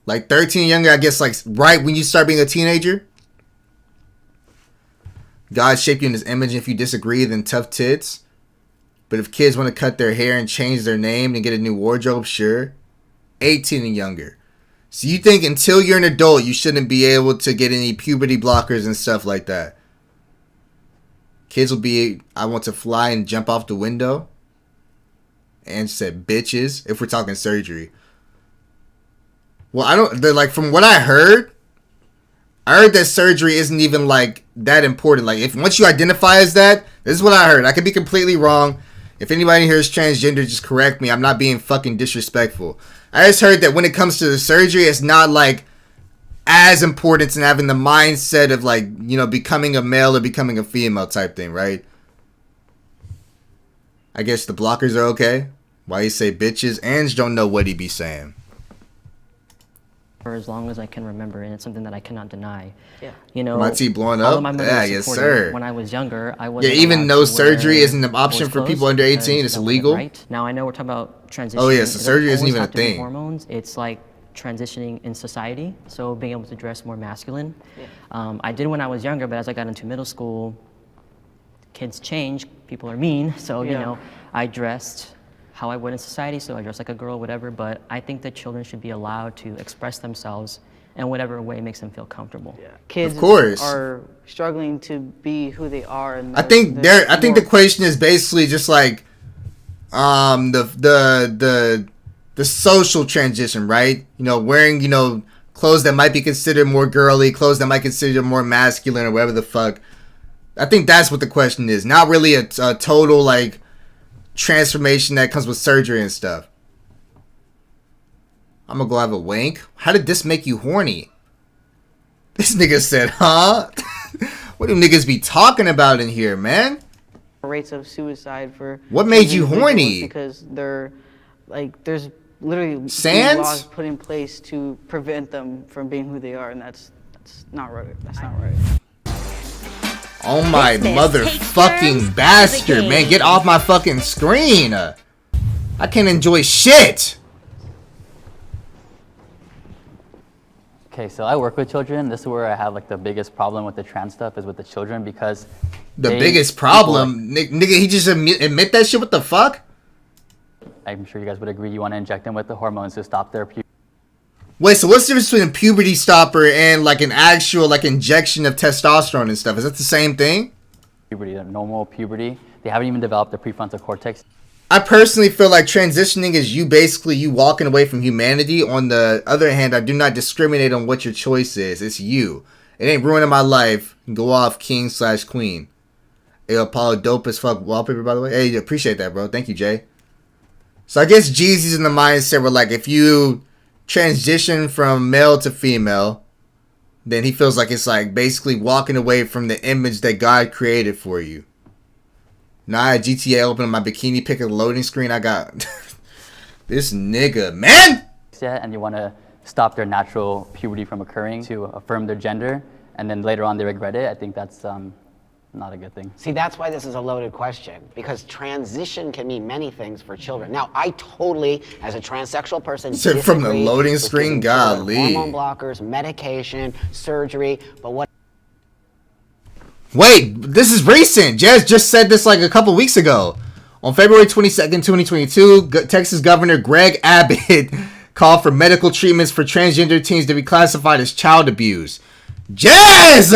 Speaker 1: Like 13 and younger, I guess, like right when you start being a teenager. God shaped you in his image. If you disagree, then tough tits. But if kids want to cut their hair and change their name and get a new wardrobe, sure. 18 and younger. So you think until you're an adult, you shouldn't be able to get any puberty blockers and stuff like that? Kids will be, I want to fly and jump off the window. And said bitches, if we're talking surgery. Well, like from what I heard that surgery isn't even like that important. Like if once you identify as that, this is what I heard. I could be completely wrong. If anybody here is transgender, just correct me. I'm not being fucking disrespectful. I just heard that when it comes to the surgery, it's not like as important in having the mindset of like, you know, becoming a male or becoming a female type thing, right? I guess the blockers are okay. Why you say bitches? Ange don't know what he be saying.
Speaker 10: For as long as I can remember, and it's something that I cannot deny.
Speaker 4: Yeah.
Speaker 10: You know,
Speaker 1: My T blowing
Speaker 10: all
Speaker 1: up?
Speaker 10: of my members
Speaker 1: Yeah, yes,
Speaker 10: supported
Speaker 1: sir.
Speaker 10: When I was younger, I
Speaker 1: Yeah, even though surgery isn't an option for people under 18, it's
Speaker 10: because
Speaker 1: illegal.
Speaker 10: right now, I know we're talking about transitioning.
Speaker 1: Oh, yes, the
Speaker 10: It
Speaker 1: surgery isn't
Speaker 10: always
Speaker 1: even a
Speaker 10: have to be
Speaker 1: thing.
Speaker 10: Hormones. It's like transitioning in society. So being able to dress more masculine. I did when I was younger, but as I got into middle school, kids change. People are mean. So you know, I dressed how I would in society. So I dressed like a girl, whatever. But I think that children should be allowed to express themselves in whatever way makes them feel comfortable.
Speaker 4: Kids
Speaker 1: Of course.
Speaker 4: are struggling to be who they are. And
Speaker 1: I think the question is basically just like the social transition, right? You know, wearing, you know, clothes that might be considered more girly, clothes that might be considered more masculine or whatever the fuck. I think that's what the question is. Not really a total like transformation that comes with surgery and stuff. I'm gonna go have a wank. How did this make you horny? This nigga said, huh? What do niggas be talking about in here, man?
Speaker 4: Rates of suicide for
Speaker 1: What made you
Speaker 4: individuals
Speaker 1: horny?
Speaker 4: Because they're like there's literally
Speaker 1: Sands?
Speaker 4: laws put in place to prevent them from being who they are, and that's not right. That's not right.
Speaker 1: Oh my motherfucking bastard, man. Get off my fucking screen. I can't enjoy shit.
Speaker 8: Okay, so I work with children. This is where I have like the biggest problem with the trans stuff is with the children because
Speaker 1: The biggest problem? Nigga, he just admit that shit? What the fuck?
Speaker 8: I'm sure you guys would agree you want to inject them with the hormones to stop their puberty.
Speaker 1: Wait, so what's the difference between a puberty stopper and like an actual like injection of testosterone and stuff? Is that the same thing?
Speaker 8: Puberty, the normal puberty. They haven't even developed the prefrontal cortex.
Speaker 1: I personally feel like transitioning is you walking away from humanity. On the other hand, I do not discriminate on what your choice is. It's you. It ain't ruining my life. Go off king/queen. Hey, Apollo dope as fuck wallpaper, by the way. Hey, appreciate that, bro. Thank you, Jay. So I guess Jeezy's in the mindset where like if you transition from male to female, then he feels like it's like basically walking away from the image that God created for you. Now I had GTA open on my bikini pic of the loading screen. I got this nigga, man.
Speaker 8: And you want to stop their natural puberty from occurring to affirm their gender, and then later on they regret it. I think that's not a good thing.
Speaker 11: See, that's why this is a loaded question, because transition can mean many things for children. Now, I totally, as a transsexual person,
Speaker 1: Said from the
Speaker 11: disagree
Speaker 1: loading
Speaker 11: with
Speaker 1: screen,
Speaker 11: giving children
Speaker 1: golly.
Speaker 11: hormone blockers, medication, surgery, but what?
Speaker 1: Wait, this is recent. Jazz just said this like a couple weeks ago. On February 22nd, 2022, Texas Governor Greg Abbott called for medical treatments for transgender teens to be classified as child abuse. Jazz!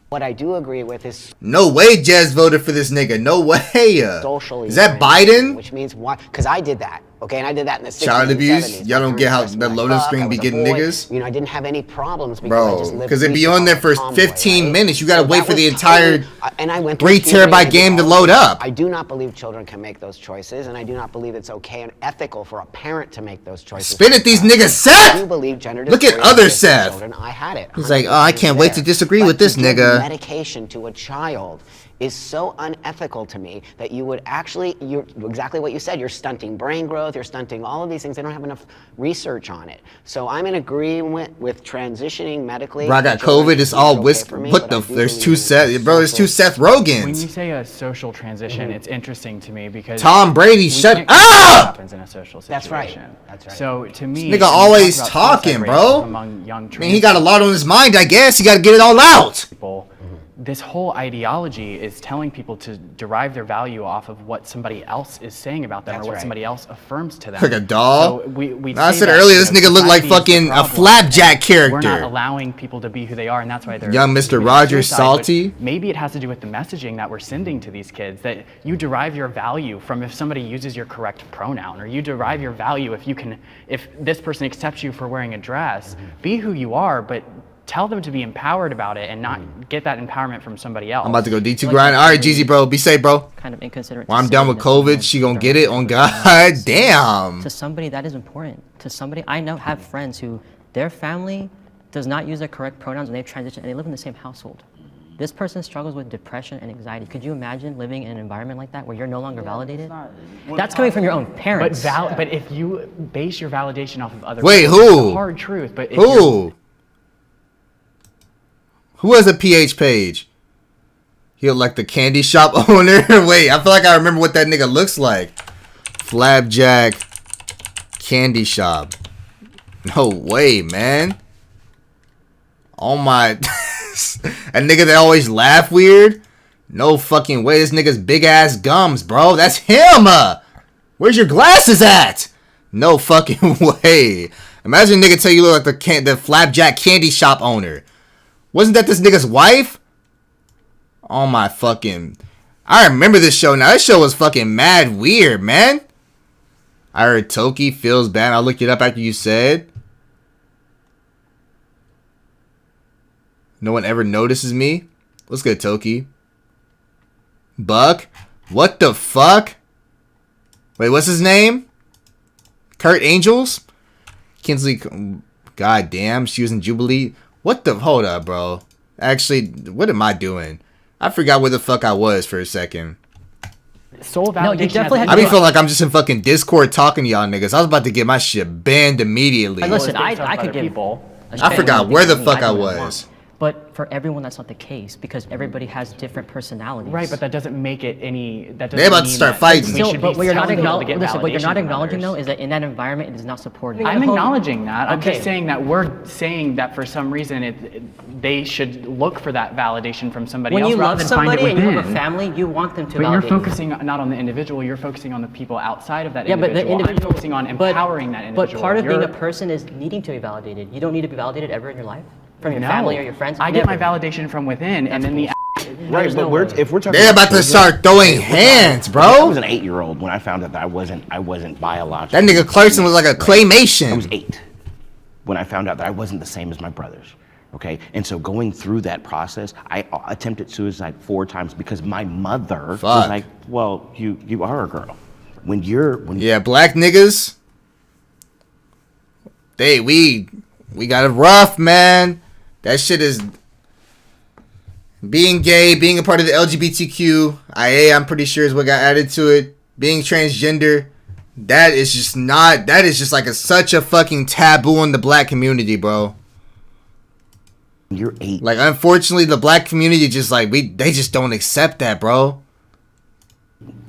Speaker 11: What I do agree with is
Speaker 1: No way Jazz voted for this nigga. No way.
Speaker 11: socially
Speaker 1: Is that
Speaker 11: oriented,
Speaker 1: Biden?
Speaker 11: which means what? Because I did that. Okay, and I did that in the 60s
Speaker 1: Child
Speaker 11: and
Speaker 1: abuse?
Speaker 11: 70s.
Speaker 1: Y'all don't
Speaker 11: I
Speaker 1: get how
Speaker 11: dressed
Speaker 1: the
Speaker 11: my
Speaker 1: loading
Speaker 11: fuck,
Speaker 1: screen
Speaker 11: I
Speaker 1: be
Speaker 11: was a
Speaker 1: getting
Speaker 11: boy.
Speaker 1: niggas?
Speaker 11: You know, I didn't have any problems because I just
Speaker 1: Bro,
Speaker 11: lived.
Speaker 1: because it'd be
Speaker 11: peaceful
Speaker 1: on there for
Speaker 11: tomboy,
Speaker 1: 15
Speaker 11: right?
Speaker 1: minutes. You gotta
Speaker 11: So
Speaker 1: wait
Speaker 11: that
Speaker 1: for the
Speaker 11: was
Speaker 1: entire
Speaker 11: and I went
Speaker 1: 3
Speaker 11: through
Speaker 1: terabyte
Speaker 11: teenage
Speaker 1: game to
Speaker 11: all
Speaker 1: load
Speaker 11: this.
Speaker 1: up.
Speaker 11: I do not believe children can make those choices, and I do not believe it's okay and ethical for a parent to make those choices.
Speaker 1: Spit at these niggas,
Speaker 11: I do
Speaker 1: Seth!
Speaker 11: believe gender
Speaker 1: Look at
Speaker 11: dysphoria
Speaker 1: other
Speaker 11: exists in
Speaker 1: Seth.
Speaker 11: children. I had it.
Speaker 1: He's like, oh, I
Speaker 11: 100%
Speaker 1: can't wait to
Speaker 11: there.
Speaker 1: disagree
Speaker 11: But
Speaker 1: with this
Speaker 11: to give
Speaker 1: nigga.
Speaker 11: medication to a child is so unethical to me that you would actually, you're exactly what you said, you're stunting brain growth, you're stunting all of these things. They don't have enough research on it. So I'm in agreement with transitioning medically.
Speaker 1: Bro, I got
Speaker 11: to children.
Speaker 1: COVID. It's all
Speaker 11: okay
Speaker 1: whisk.
Speaker 11: for me,
Speaker 1: What
Speaker 11: but
Speaker 1: the?
Speaker 11: I do
Speaker 1: There's
Speaker 11: believe
Speaker 1: two
Speaker 11: in
Speaker 1: Seth. Bro, there's two Seth
Speaker 3: When you
Speaker 1: Rogans.
Speaker 3: say a social transition, it's interesting to me because
Speaker 1: Tom Brady,
Speaker 3: we
Speaker 1: shut
Speaker 3: can't control what
Speaker 1: up!
Speaker 3: happens in a social situation.
Speaker 11: That's right. That's right.
Speaker 3: So to me,
Speaker 1: This nigga
Speaker 3: when we
Speaker 1: always
Speaker 3: talk about
Speaker 1: talking,
Speaker 3: suicide
Speaker 1: bro.
Speaker 3: rates among young
Speaker 1: I
Speaker 3: trans
Speaker 1: mean, he got a lot on his mind, I guess. He got to get it all out.
Speaker 3: people, this whole ideology is telling people to derive their value off of what somebody else is saying about them
Speaker 11: That's
Speaker 3: or what
Speaker 11: right.
Speaker 3: somebody else affirms to them.
Speaker 1: Like a doll?
Speaker 3: So we
Speaker 1: I
Speaker 3: say
Speaker 1: said
Speaker 3: that,
Speaker 1: earlier,
Speaker 3: you
Speaker 1: this
Speaker 3: know,
Speaker 1: nigga looked like
Speaker 3: society is the
Speaker 1: fucking a
Speaker 3: problem,
Speaker 1: flapjack
Speaker 3: and
Speaker 1: character.
Speaker 3: We're not allowing people to be who they are, and that's why they're
Speaker 1: Young Mr.
Speaker 3: committing
Speaker 1: Rogers
Speaker 3: suicide. But
Speaker 1: salty.
Speaker 3: Maybe it has to do with the messaging that we're sending to these kids, that you derive your value from if somebody uses your correct pronoun, or you derive your value if this person accepts you for wearing a dress. Be who you are, but tell them to be empowered about it and not get that empowerment from somebody else.
Speaker 1: I'm about to go D2 grind. All right, Jeezy, bro. Be safe, bro.
Speaker 10: Kind of inconsiderate.
Speaker 1: When
Speaker 10: to
Speaker 1: I'm
Speaker 10: say
Speaker 1: done with
Speaker 10: that someone
Speaker 1: COVID, she gonna
Speaker 10: with
Speaker 1: get
Speaker 10: their
Speaker 1: it on
Speaker 10: personality
Speaker 1: God
Speaker 10: is-
Speaker 1: damn.
Speaker 10: To somebody that is important. To somebody, I know have friends who their family does not use their correct pronouns and they've transitioned and they live in the same household. This person struggles with depression and anxiety. Could you imagine living in an environment like that where you're no longer validated? That's coming from your own parents.
Speaker 3: But if you base your validation off of other
Speaker 1: Wait,
Speaker 3: people,
Speaker 1: who?
Speaker 3: it's a hard truth. But if you're-
Speaker 1: Who? Who has a PH page? He like the candy shop owner? Wait, I feel like I remember what that nigga looks like. Flapjack candy shop. No way, man. Oh my. A nigga that always laugh weird? No fucking way. This nigga's big ass gums, bro. That's him. Where's your glasses at? No fucking way. Imagine a nigga tell you look like the Flapjack candy shop owner. Wasn't that this nigga's wife? Oh my fucking. I remember this show now. This show was fucking mad weird, man. I heard Toki feels bad. I'll look it up after you said. No one ever notices me. What's good, Toki? Buck? What the fuck? Wait, what's his name? Kurt Angels? Kinsley. God damn, she was in Jubilee. What the? Hold up, bro. Actually, what am I doing? I forgot where the fuck I was for a second.
Speaker 3: Soul validation.
Speaker 10: No, you definitely had
Speaker 1: I be feeling like I'm just in fucking Discord talking to y'all niggas. I was about to get my shit banned immediately.
Speaker 10: But listen,
Speaker 3: Well, it's based
Speaker 10: I
Speaker 3: off
Speaker 10: could
Speaker 3: other
Speaker 10: give
Speaker 3: people.
Speaker 1: I forgot where the fuck I
Speaker 10: do what
Speaker 1: was.
Speaker 10: want. But for everyone, that's not the case because everybody has different personalities.
Speaker 3: Right, but that doesn't make it any. That doesn't
Speaker 1: They about to
Speaker 3: mean
Speaker 1: start
Speaker 3: that
Speaker 1: fighting.
Speaker 3: we
Speaker 10: Still,
Speaker 3: should
Speaker 10: but
Speaker 3: be
Speaker 10: what you're not
Speaker 3: telling people to
Speaker 10: acknowledging,
Speaker 3: get
Speaker 10: what you're not
Speaker 3: validation from
Speaker 10: acknowledging though
Speaker 3: others.
Speaker 10: is that in that environment, it is not supported.
Speaker 3: I'm acknowledging that. I'm
Speaker 10: Okay.
Speaker 3: just saying that we're saying that for some reason they should look for that validation from somebody
Speaker 10: When
Speaker 3: else
Speaker 10: you
Speaker 3: rather
Speaker 10: love
Speaker 3: than find
Speaker 10: somebody
Speaker 3: it
Speaker 10: and you have a
Speaker 3: within.
Speaker 10: family, you want them to
Speaker 3: But you're
Speaker 10: validate.
Speaker 3: focusing not on the individual. You're focusing on the people outside of that
Speaker 10: Yeah, but
Speaker 3: individual.
Speaker 10: the individual.
Speaker 3: I'm focusing on empowering that individual.
Speaker 10: But part of being a
Speaker 3: You're-
Speaker 10: person is needing to be validated. You don't need to be validated ever in your life from your
Speaker 3: No.
Speaker 10: family or your friends.
Speaker 3: I get my
Speaker 10: Never.
Speaker 3: validation from within, and then the.
Speaker 9: Right,
Speaker 10: There's
Speaker 9: but
Speaker 10: no
Speaker 9: we're,
Speaker 10: way.
Speaker 9: if we're talking
Speaker 1: They're about to
Speaker 9: children,
Speaker 1: start throwing hands,
Speaker 9: I
Speaker 1: bro.
Speaker 9: was an 8-year-old when I found out that I wasn't biological.
Speaker 1: That nigga Clarkson was like a
Speaker 9: I was
Speaker 1: claymation.
Speaker 9: 8 when I found out that I wasn't the same as my brothers. Okay, and so going through that process, I attempted suicide 4 times because my mother was
Speaker 1: Fuck.
Speaker 9: like, "Well, you are a girl. When
Speaker 1: Yeah, black niggas. We got it rough, man. That shit is being gay, being a part of the LGBTQIA, I'm pretty sure is what got added to it. Being transgender, that is just like such a fucking taboo in the black community, bro.
Speaker 9: you're 8,
Speaker 1: Like, unfortunately, the black community just like they just don't accept that, bro.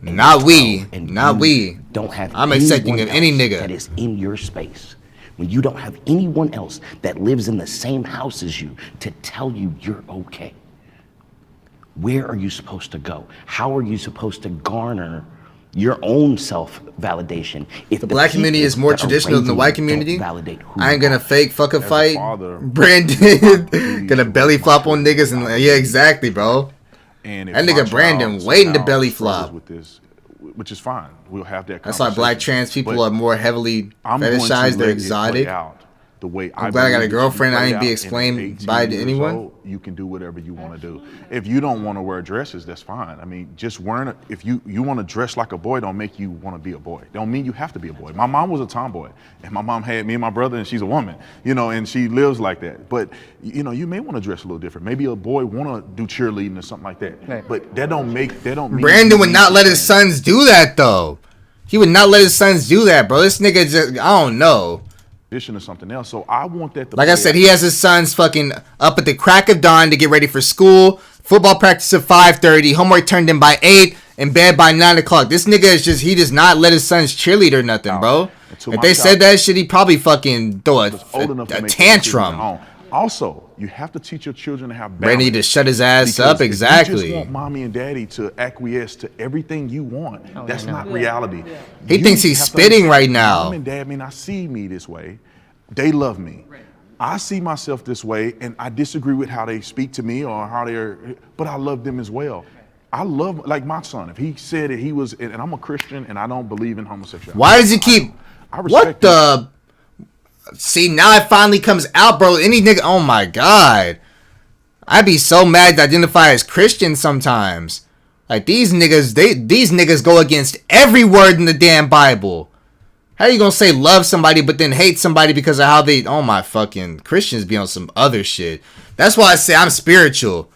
Speaker 1: Not we. Not we.
Speaker 9: don't have
Speaker 1: I'm accepting
Speaker 9: anyone
Speaker 1: of any
Speaker 9: else
Speaker 1: nigga.
Speaker 9: that is in your space. When you don't have anyone else that lives in the same house as you to tell you you're okay. Where are you supposed to go? How are you supposed to garner your own self-validation if
Speaker 1: The black community is more traditional than the white community.
Speaker 9: Validate who
Speaker 1: I ain't
Speaker 9: you
Speaker 1: gonna
Speaker 9: are?
Speaker 1: fake fuck a
Speaker 6: As a
Speaker 1: fight.
Speaker 6: father,
Speaker 1: Brandon gonna belly flop on niggas and yeah, exactly, bro.
Speaker 6: And if
Speaker 1: That
Speaker 6: my
Speaker 1: nigga Brandon
Speaker 6: child
Speaker 1: waiting to
Speaker 6: somehow
Speaker 1: belly
Speaker 6: struggles
Speaker 1: flop.
Speaker 6: with this, which is fine. We'll have that.
Speaker 1: That's why black trans people
Speaker 6: But
Speaker 1: are more heavily
Speaker 6: I'm going to
Speaker 1: fetishized. They're
Speaker 6: let it
Speaker 1: exotic.
Speaker 6: play out the way
Speaker 1: I'm glad I got a
Speaker 6: believe it should
Speaker 1: girlfriend. I
Speaker 6: played
Speaker 1: ain't be
Speaker 6: out.
Speaker 1: explained
Speaker 6: And at
Speaker 1: by
Speaker 6: 18 years
Speaker 1: anyone.
Speaker 6: old, you can do whatever you want to do. If you don't want to wear dresses, that's fine. I mean, just wearing if you want to dress like a boy, don't make you want to be a boy. Don't mean you have to be a boy. My mom was a tomboy, and my mom had me and my brother, and she's a woman, and she lives like that. But you may want to dress a little different. Maybe a boy want to do cheerleading or something like that.
Speaker 10: Right.
Speaker 6: But that don't mean
Speaker 1: Brandon would not let his sons do that though. He would not let his sons do that, bro. This nigga just, I don't know.
Speaker 6: Or something else. So I want that to
Speaker 1: Like I said, he has his sons fucking up at the crack of dawn to get ready for school. Football practice at 5:30. Homework turned in by 8. In bed by 9 o'clock. This nigga is just, he does not let his sons cheerlead or nothing, bro. If they said that shit, he probably fucking throw a tantrum.
Speaker 6: Also, you have to teach your children to have balance.
Speaker 1: Brandon need to shut his ass
Speaker 6: Because
Speaker 1: up, exactly.
Speaker 6: If you just want mommy and daddy to acquiesce to everything you want, that's not reality.
Speaker 1: He
Speaker 6: You
Speaker 1: thinks he's
Speaker 6: have to
Speaker 1: spitting
Speaker 6: understand,
Speaker 1: right now.
Speaker 6: Mom and dad may not see me this way. They love me. I see myself this way, and I disagree with how they speak to me or how but I love them as well. I love, like my son, if he said that he was, and I'm a Christian and I don't believe in homosexuality.
Speaker 1: Why does he keep, what the, see, now it finally comes out, bro. Any nigga, oh my God. I'd be so mad to identify as Christian sometimes. Like these niggas go against every word in the damn Bible. How you gonna say love somebody but then hate somebody because of how they, oh my fucking, Christians be on some other shit. That's why I say I'm spiritual.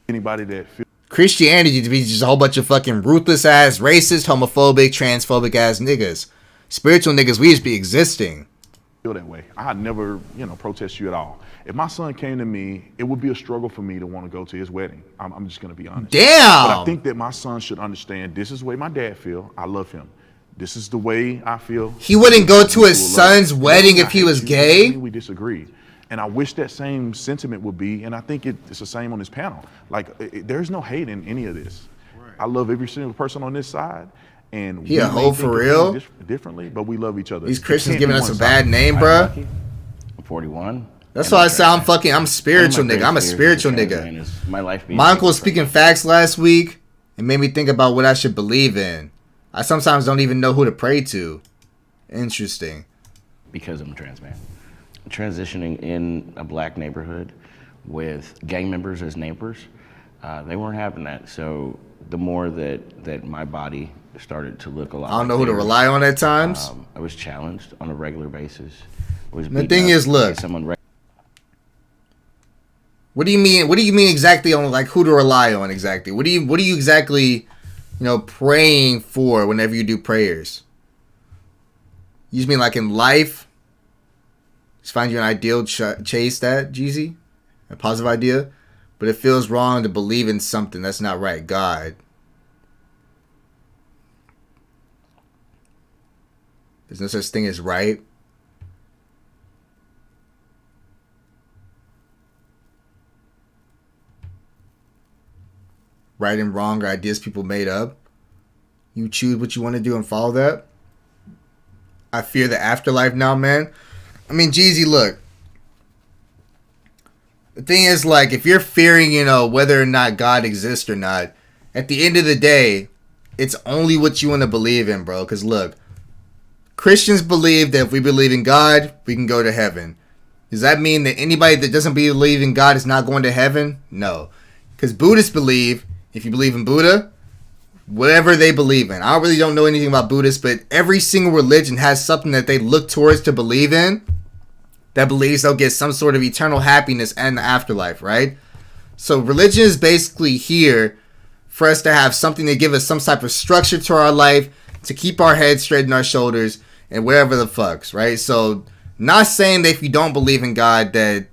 Speaker 6: Anybody that
Speaker 1: Christianity to be just a whole bunch of fucking ruthless ass, racist, homophobic, transphobic ass niggas. Spiritual niggas, we just be existing.
Speaker 6: Feel that way. I'd never, protest you at all. If my son came to me, it would be a struggle for me to want to go to his wedding. I'm just gonna be honest.
Speaker 1: Damn.
Speaker 6: But I think that my son should understand this is the way my dad feel. I love him. This is the way I feel.
Speaker 1: He wouldn't go to his son's wedding if he was gay?
Speaker 6: We disagree. And I wish that same sentiment would be, and I think it's the same on this panel. Like, there's no hate in any of this. Right. I love every single person on this side. And
Speaker 1: he a hoe for real?
Speaker 6: Differently, but we love each other.
Speaker 1: These Christians giving us a bad name, bro.
Speaker 9: 41.
Speaker 1: That's why I say I'm spiritual nigga. I'm a spiritual nigga.
Speaker 9: My life.
Speaker 1: My uncle was speaking facts last week and made me think about what I should believe in. I sometimes don't even know who to pray to. Interesting.
Speaker 9: Because I'm a trans man. Transitioning in a black neighborhood with gang members as neighbors, they weren't having that. So the more that my body started to look a lot.
Speaker 1: I don't know who to rely on at times.
Speaker 9: I was challenged on a regular basis.
Speaker 1: The thing is, look. What do you mean? What do you mean exactly on like who to rely on exactly? What do you exactly, praying for whenever you do prayers? You just mean like in life? Just find you an ideal, chase that, Jeezy, a positive idea, but it feels wrong to believe in something that's not right. God. There's no such thing as right. Right and wrong are ideas people made up. You choose what you want to do and follow that. I fear the afterlife now, man. I mean, Jeezy, look. The thing is, like, if you're fearing, whether or not God exists or not, at the end of the day, it's only what you want to believe in, bro. Because, look, Christians believe that if we believe in God, we can go to heaven. Does that mean that anybody that doesn't believe in God is not going to heaven? No. Because Buddhists believe, if you believe in Buddha, whatever they believe in. I really don't know anything about Buddhists, but every single religion has something that they look towards to believe in that believes they'll get some sort of eternal happiness and the afterlife, right? So religion is basically here for us to have something to give us some type of structure to our life, to keep our heads straight in our shoulders, and wherever the fucks, right? So not saying that if you don't believe in God that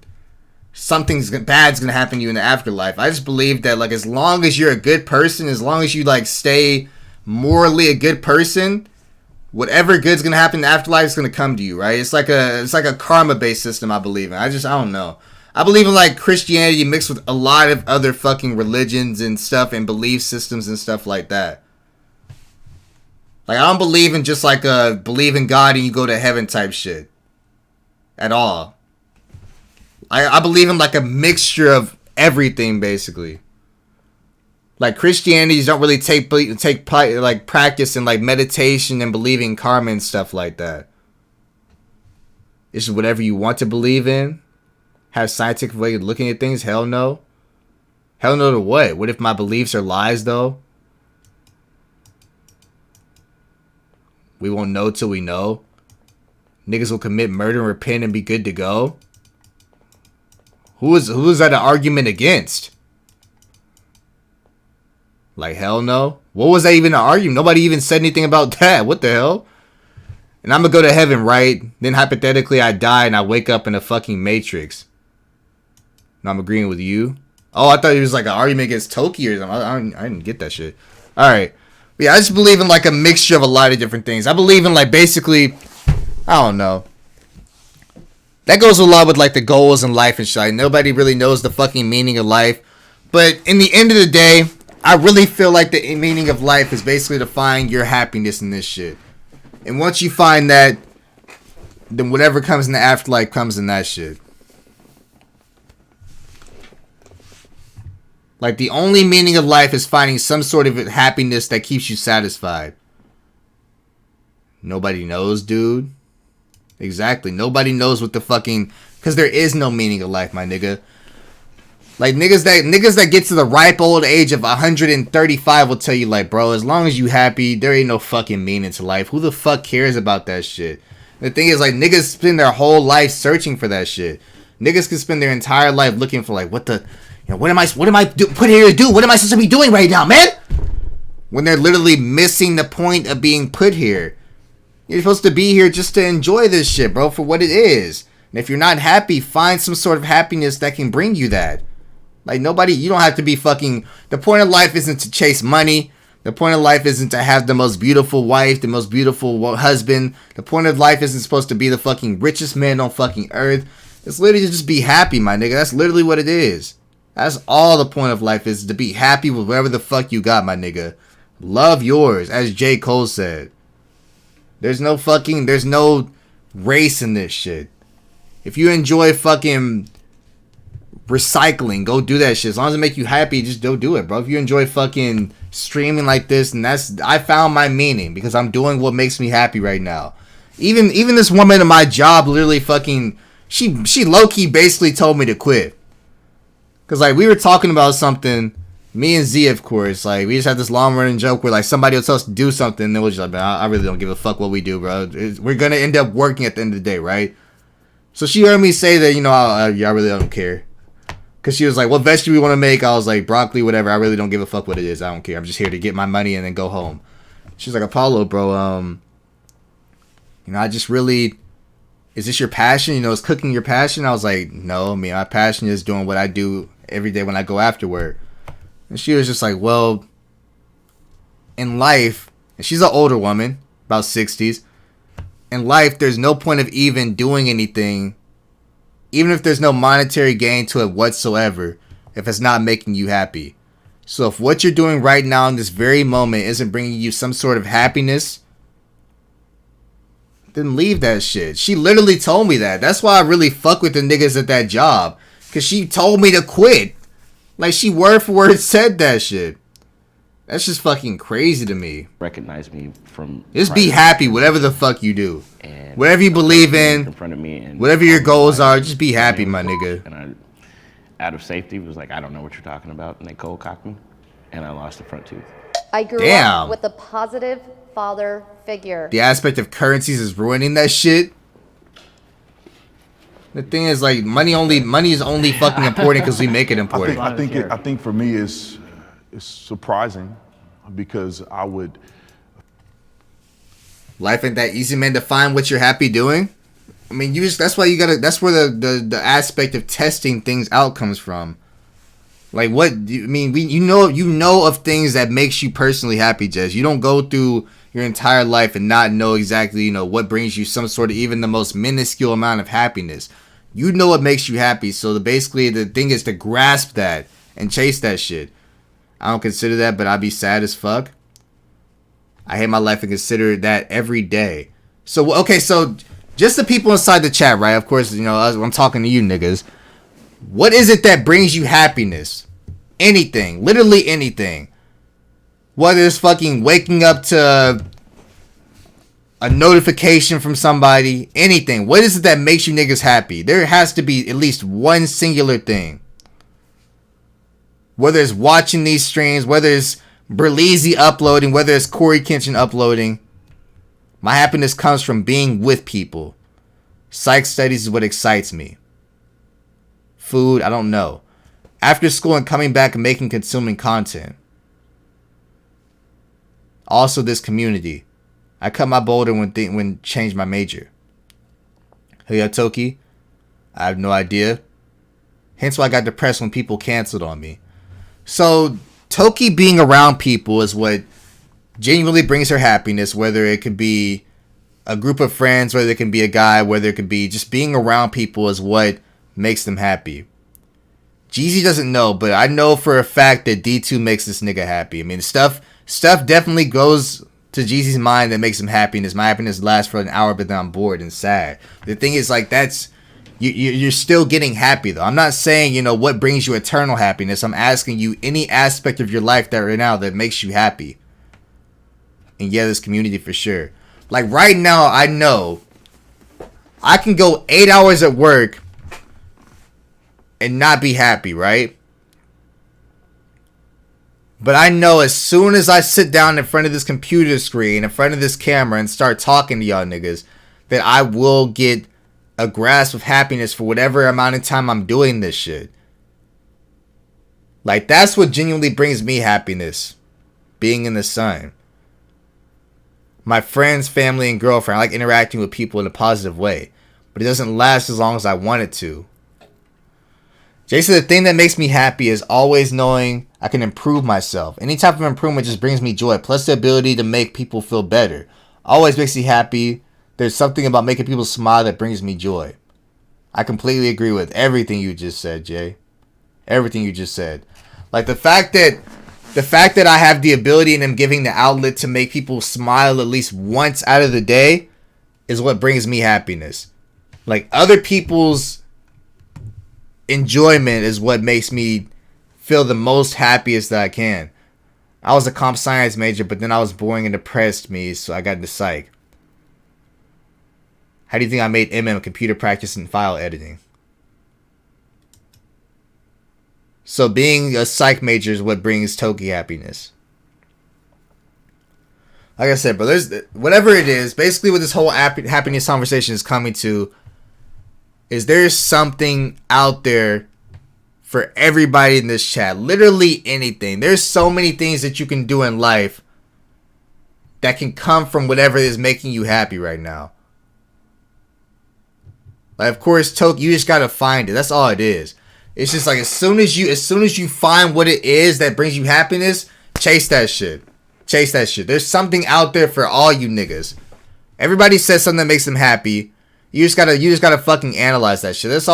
Speaker 1: something's bad's gonna happen to you in the afterlife. I just believe that, like, as long as you're a good person, as long as you like stay morally a good person, whatever good's gonna happen in the afterlife is gonna come to you, right? It's like a karma based system. I believe in. I don't know. I believe in like Christianity mixed with a lot of other fucking religions and stuff and belief systems and stuff like that. Like, I don't believe in just like a believe in God and you go to heaven type shit at all. I believe in like a mixture of everything, basically. Like Christianities don't really take like practice in like meditation and believing karma and stuff like that. It's just whatever you want to believe in. Have scientific way of looking at things. Hell no. Hell no to what? What if my beliefs are lies though? We won't know till we know. Niggas will commit murder and repent and be good to go. Who is that an argument against? Like, hell no. What was that even an argument? Nobody even said anything about that. What the hell? And I'm gonna go to heaven, right? Then hypothetically I die and I wake up in a fucking matrix. And I'm agreeing with you. Oh, I thought it was like an argument against Toki or something. I didn't get that shit. Alright. Yeah, I just believe in like a mixture of a lot of different things. I believe in like basically, I don't know. That goes a lot with like the goals in life and shit. Like, nobody really knows the fucking meaning of life. But in the end of the day, I really feel like the meaning of life is basically to find your happiness in this shit. And once you find that, then whatever comes in the afterlife comes in that shit. Like, the only meaning of life is finding some sort of happiness that keeps you satisfied. Nobody knows, dude. Exactly. Nobody knows what the fucking... Because there is no meaning of life, my nigga. Like, niggas that get to the ripe old age of 135 will tell you, like, bro, as long as you happy, there ain't no fucking meaning to life. Who the fuck cares about that shit? The thing is, like, niggas spend their whole life searching for that shit. Niggas can spend their entire life looking for, like, what am I put here to do? What am I supposed to be doing right now, man? When they're literally missing the point of being put here. You're supposed to be here just to enjoy this shit, bro, for what it is. And if you're not happy, find some sort of happiness that can bring you that. Like, you don't have to be fucking... The point of life isn't to chase money. The point of life isn't to have the most beautiful wife, the most beautiful husband. The point of life isn't supposed to be the fucking richest man on fucking earth. It's literally to just be happy, my nigga. That's literally what it is. That's all the point of life is, to be happy with whatever the fuck you got, my nigga. Love yours, as J. Cole said. There's no race in this shit. If you enjoy fucking recycling, go do that shit. As long as it make you happy, just go do it, bro. If you enjoy fucking streaming like this, and I found my meaning because I'm doing what makes me happy right now. Even this woman in my job literally fucking, she low-key basically told me to quit. Cause like we were talking about something, me and Z, of course, like we just had this long running joke where like somebody will tell us to do something, and then we're just like, man, I really don't give a fuck what we do, bro. We're gonna end up working at the end of the day, right? So she heard me say that, I really don't care. Cause she was like, what vegetable you want to make? I was like, broccoli, whatever. I really don't give a fuck what it is. I don't care. I'm just here to get my money and then go home. She's like, Apollo, bro, I just really, is this your passion? Is cooking your passion? I was like, no, my passion is doing what I do every day when I go after work. And she was just like, well, in life, and she's an older woman, about 60s. In life, there's no point of even doing anything, even if there's no monetary gain to it whatsoever, if it's not making you happy. So if what you're doing right now in this very moment isn't bringing you some sort of happiness, then leave that shit. She literally told me that. That's why I really fuck with the niggas at that job. Because she told me to quit. Like, she word for word said that shit. That's just fucking crazy to me.
Speaker 9: Recognize me from...
Speaker 1: Just be happy, whatever the fuck you do. And whatever you believe in
Speaker 9: front of me, and
Speaker 1: whatever your goals are, just be happy, my nigga.
Speaker 9: And I, out of safety, was like, I don't know what you're talking about. And they cold cocked me, and I lost a front tooth.
Speaker 5: I grew up with a positive father figure.
Speaker 1: The aspect of currencies is ruining that shit. The thing is, like, money is only fucking important because we make it important.
Speaker 6: I think for me it's surprising because I would.
Speaker 1: Life ain't that easy, man. To find what you're happy doing. I mean, that's why you gotta. That's where the aspect of testing things out comes from. Like, what I mean, you know of things that makes you personally happy, Jess. You don't go through your entire life and not know exactly, what brings you some sort of even the most minuscule amount of happiness. You know what makes you happy, so basically the thing is to grasp that and chase that shit. I don't consider that, but I'd be sad as fuck. I hate my life and consider that every day. So, okay, so just the people inside the chat, right? Of course, I'm talking to you niggas. What is it that brings you happiness? anything, literally anything. Whether it's fucking waking up to a notification from somebody, anything. What is it that makes you niggas happy? There has to be at least one singular thing. Whether it's watching these streams, whether it's Berleezy uploading, whether it's Corey Kenshin uploading. My happiness comes from being with people. Psych studies is what excites me. Food, I don't know. After school and coming back and consuming content. Also this community. I cut my boulder when changed my major. Hey, Toki, I have no idea. Hence why I got depressed when people canceled on me. So Toki being around people is what genuinely brings her happiness, whether it could be a group of friends, whether it can be a guy, whether it could be just being around people is what makes them happy. Jeezy doesn't know, but I know for a fact that D2 makes this nigga happy. I mean, stuff definitely goes to Jeezy's mind that makes him happy, and my happiness lasts for an hour, but then I'm bored and sad. The thing is, like, that's you're still getting happy though. I'm not saying, you know, what brings you eternal happiness. I'm asking you any aspect of your life that right now that makes you happy. And yeah, this community for sure. Like right now, I know I can go 8 hours at work and not be happy, right? But I know as soon as I sit down in front of this computer screen, in front of this camera, and start talking to y'all niggas, that I will get a grasp of happiness for whatever amount of time I'm doing this shit. Like, that's what genuinely brings me happiness. Being in the sun. My friends, family, and girlfriend, I like interacting with people in a positive way. But it doesn't last as long as I want it to. Jason, the thing that makes me happy is always knowing I can improve myself. Any type of improvement just brings me joy. Plus the ability to make people feel better. Always makes me happy. There's something about making people smile that brings me joy. I completely agree with everything you just said, Jay. Everything you just said. Like the fact that I have the ability and am giving the outlet to make people smile at least once out of the day is what brings me happiness. Like other people's enjoyment is what makes me feel the most happiest that I can. I was a comp science major, but then I was boring and depressed me, so I got into psych. How do you think I made MM computer practice and file editing? So being a psych major is what brings Toki happiness. Like I said, but there's whatever it is, basically what this whole happiness conversation is coming to is there's something out there for everybody in this chat. Literally anything. There's so many things that you can do in life that can come from whatever is making you happy right now. Like, of course, Toki, you just gotta find it. That's all it is. It's just like as soon as you find what it is that brings you happiness, chase that shit. Chase that shit. There's something out there for all you niggas. Everybody says something that makes them happy. You just gotta fucking analyze that shit. That's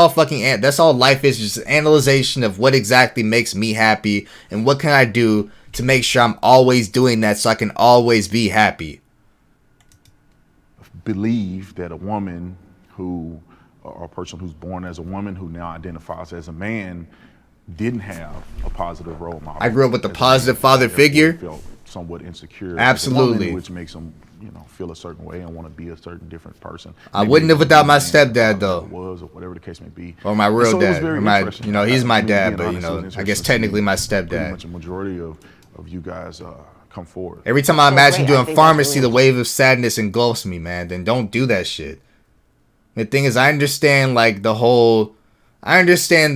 Speaker 1: all life is, just an analyzation of what exactly makes me happy and what can I do to make sure I'm always doing that so I can always be happy.
Speaker 6: Believe that a woman who, or a person who's born as a woman who now identifies as a man, didn't have a positive role model.
Speaker 1: I grew up with a positive father figure.
Speaker 6: Felt somewhat insecure.
Speaker 1: Absolutely.
Speaker 6: As a woman, which makes them, feel a certain way and want to be a certain different person.
Speaker 1: I wouldn't have without my stepdad though.
Speaker 6: Was or whatever the case may be.
Speaker 1: Or my real dad. Or my, he's my dad, but
Speaker 6: honest,
Speaker 1: I guess technically my
Speaker 6: pretty
Speaker 1: stepdad.
Speaker 6: much a majority of you guys come forward.
Speaker 1: Every time I imagine doing pharmacy, the wave of sadness engulfs me, man. Then don't do that shit. The thing is, I understand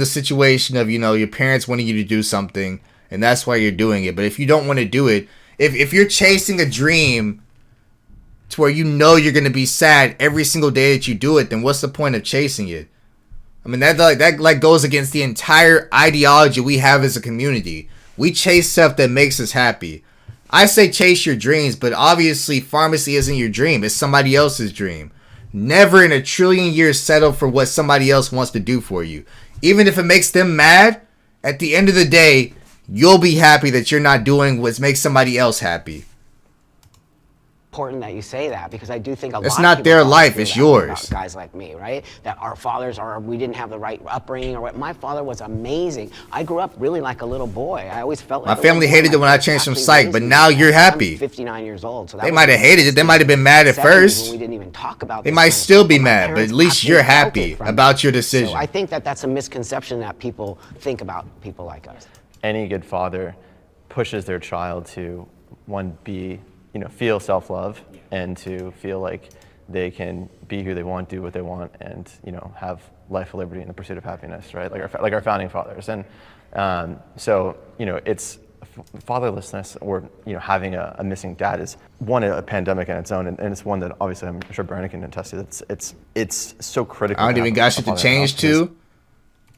Speaker 1: the situation of, your parents wanting you to do something and that's why you're doing it. But if you don't want to do it, if you're chasing a dream to where you're going to be sad every single day that you do it, then what's the point of chasing it? I mean, that goes against the entire ideology we have as a community. We chase stuff that makes us happy. I say chase your dreams, but obviously pharmacy isn't your dream. It's somebody else's dream. Never in a trillion years settle for what somebody else wants to do for you. Even if it makes them mad, at the end of the day, you'll be happy that you're not doing what makes somebody else happy.
Speaker 11: important that you say that, because I do think a lot
Speaker 1: It's
Speaker 11: of
Speaker 1: not
Speaker 11: people
Speaker 1: their
Speaker 11: don't
Speaker 1: life,
Speaker 11: feel
Speaker 1: it's
Speaker 11: that way about
Speaker 1: yours.
Speaker 11: guys like me, right? That our fathers we didn't have the right upbringing or what. My father was amazing. I grew up really like a little boy. I always felt like
Speaker 1: My family hated it when I changed from psych, but now you're happy.
Speaker 11: I'm 59 years old, so that
Speaker 1: They
Speaker 11: was
Speaker 1: might
Speaker 11: in
Speaker 1: have hated it. They might have been mad at
Speaker 11: 70s
Speaker 1: first.
Speaker 11: when we didn't even talk about
Speaker 1: They
Speaker 11: this
Speaker 1: might
Speaker 11: kind of
Speaker 1: still
Speaker 11: stuff,
Speaker 1: be
Speaker 11: but my
Speaker 1: mad, but at
Speaker 11: parents
Speaker 1: least you're
Speaker 11: absolutely felt
Speaker 1: happy
Speaker 11: it from
Speaker 1: about your
Speaker 11: me.
Speaker 1: decision.
Speaker 11: So I think that that's a misconception that people think about people like us.
Speaker 7: Any good father pushes their child to, one, feel self-love, and to feel like they can be who they want, do what they want, and have life, liberty, and the pursuit of happiness, right? Like our founding fathers. And so it's fatherlessness, or having a missing dad, is one, a pandemic in its own, and it's one that obviously I'm sure Brandon can attest to. It's so critical.
Speaker 1: I don't even got shit to
Speaker 7: father
Speaker 1: change
Speaker 7: in the house,
Speaker 1: to.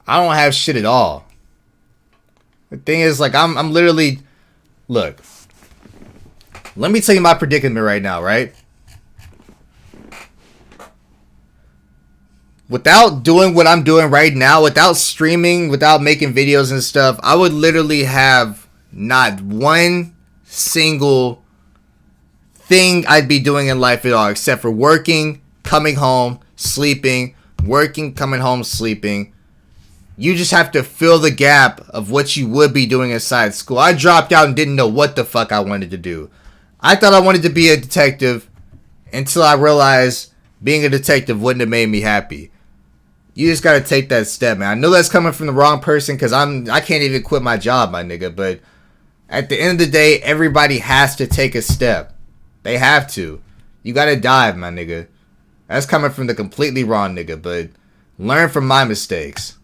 Speaker 1: I don't have shit at all. The thing is, like, I'm literally, look, let me tell you my predicament right now, right? Without doing what I'm doing right now, without streaming, without making videos and stuff, I would literally have not one single thing I'd be doing in life at all, except for working, coming home, sleeping, working, coming home, sleeping. You just have to fill the gap of what you would be doing inside school. I dropped out and didn't know what the fuck I wanted to do. I thought I wanted to be a detective until I realized being a detective wouldn't have made me happy. You just gotta take that step, man. I know that's coming from the wrong person, because I can't even quit my job, my nigga. But at the end of the day, everybody has to take a step. They have to. You gotta dive, my nigga. That's coming from the completely wrong nigga, but learn from my mistakes.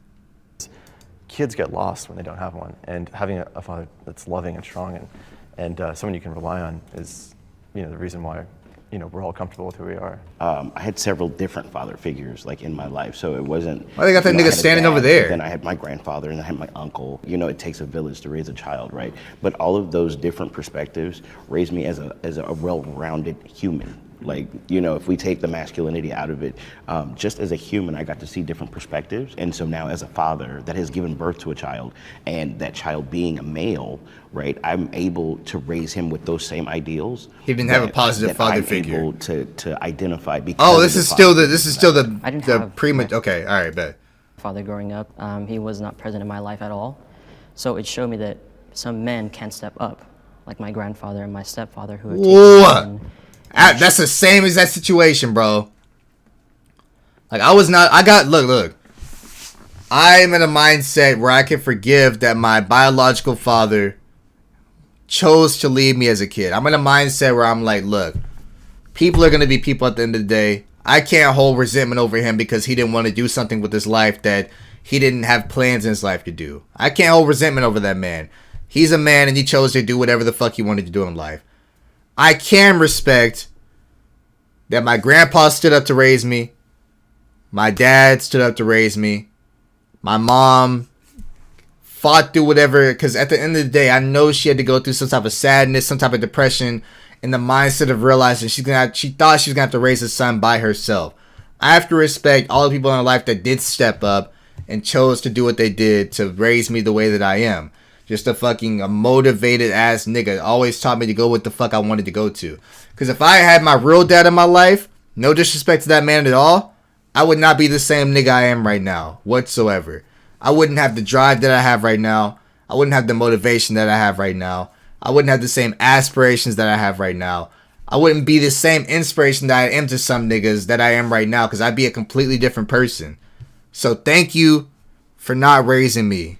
Speaker 7: Kids get lost when they don't have one, and having a father that's loving and strong and someone you can rely on is the reason why we're all comfortable with who we are.
Speaker 9: I had several different father figures like in my life, so it wasn't.
Speaker 1: Why they got that nigga
Speaker 9: I had a
Speaker 1: standing
Speaker 9: dad,
Speaker 1: over there?
Speaker 9: Then I had my grandfather and I had my uncle. It takes a village to raise a child, right? But all of those different perspectives raised me as a well-rounded human. Like, if we take the masculinity out of it, just as a human, I got to see different perspectives. And so now as a father that has given birth to a child, and that child being a male, right, I'm able to raise him with those same ideals.
Speaker 1: He didn't have a positive father
Speaker 9: I'm
Speaker 1: figure.
Speaker 9: able to identify because
Speaker 1: Oh,
Speaker 9: of
Speaker 1: this
Speaker 9: the
Speaker 1: is still
Speaker 9: father.
Speaker 10: I didn't
Speaker 1: the
Speaker 10: have
Speaker 1: premature. Okay, all right, bet.
Speaker 10: father growing up. He was not present in my life at all. So it showed me that some men can step up, like my grandfather and my stepfather, who have taken on.
Speaker 1: That's the same as that situation, bro. Like, look. I'm in a mindset where I can forgive that my biological father chose to leave me as a kid. I'm in a mindset where I'm like, look, people are going to be people at the end of the day. I can't hold resentment over him because he didn't want to do something with his life that he didn't have plans in his life to do. I can't hold resentment over that man. He's a man and he chose to do whatever the fuck he wanted to do in life. I can respect that my grandpa stood up to raise me. My dad stood up to raise me. My mom fought through whatever, because at the end of the day, I know she had to go through some type of sadness, some type of depression, in the mindset of realizing she thought she was going to have to raise a son by herself. I have to respect all the people in her life that did step up and chose to do what they did to raise me the way that I am. Just a motivated ass nigga. Always taught me to go what the fuck I wanted to go to. Because if I had my real dad in my life, no disrespect to that man at all, I would not be the same nigga I am right now, whatsoever. I wouldn't have the drive that I have right now. I wouldn't have the motivation that I have right now. I wouldn't have the same aspirations that I have right now. I wouldn't be the same inspiration that I am to some niggas that I am right now, because I'd be a completely different person. So thank you for not raising me.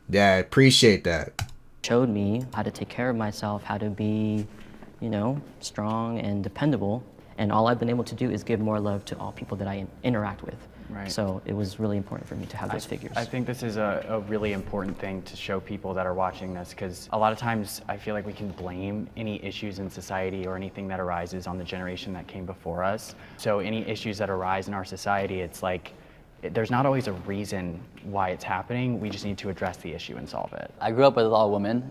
Speaker 1: Yeah, I appreciate that.
Speaker 10: Showed me how to take care of myself, how to be, strong and dependable. And all I've been able to do is give more love to all people that I interact with.
Speaker 3: Right.
Speaker 10: So it was really important for me to have those figures.
Speaker 3: I think this is a really important thing to show people that are watching this, because a lot of times I feel like we can blame any issues in society or anything that arises on the generation that came before us. So any issues that arise in our society, it's like, there's not always a reason why it's happening. We just need to address the issue and solve it.
Speaker 8: I grew up with all women.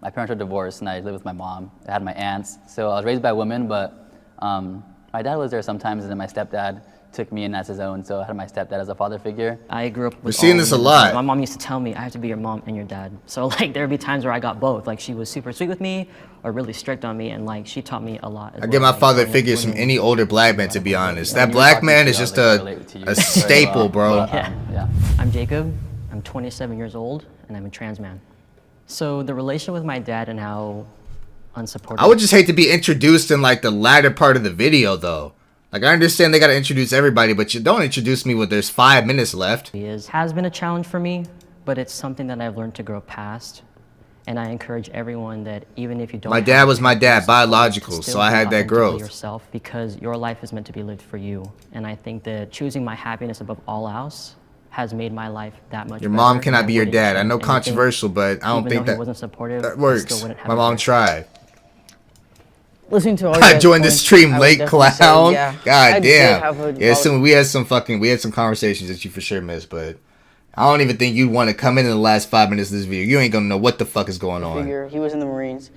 Speaker 8: My parents are divorced, and I lived with my mom. I had my aunts, so I was raised by women, but my dad was there sometimes, and then my stepdad, took me in as his own. So I had my stepdad as a father figure.
Speaker 10: I grew up with
Speaker 1: We're seeing
Speaker 10: all
Speaker 1: this a
Speaker 10: women.
Speaker 1: lot.
Speaker 10: My mom used to tell me I have to be your mom and your dad. So like there would be times where I got both. Like she was super sweet with me or really strict on me, and like she taught me a lot.
Speaker 1: I get my father figures from any older black man, to be honest. That black man is just a staple, bro.
Speaker 10: Yeah. I'm Jacob. I'm 27 years old, and I'm a trans man. So the relation with my dad and how unsupportive.
Speaker 1: I would just hate to be introduced in like the latter part of the video, though. Like, I understand they gotta introduce everybody, but you don't introduce me when there's 5 minutes left.
Speaker 10: Has been a challenge for me, but it's something that I've learned to grow past. And I encourage everyone that even if you don't.
Speaker 1: My dad was my dad, biological, so I had that growth.
Speaker 10: Yourself, because your life is meant to be lived for you. And I think that choosing my happiness above all else has made my life that much better.
Speaker 1: Your mom cannot be your dad. I know controversial, but I don't think that works. My mom tried.
Speaker 4: Listening to all
Speaker 1: I joined the stream late, clown.
Speaker 4: Say, yeah,
Speaker 1: God damn. Yeah, we had some conversations that you for sure missed, but I don't even think you'd want to come in the last 5 minutes of this video. You ain't gonna know what the fuck is going on.
Speaker 4: He was in the Marines,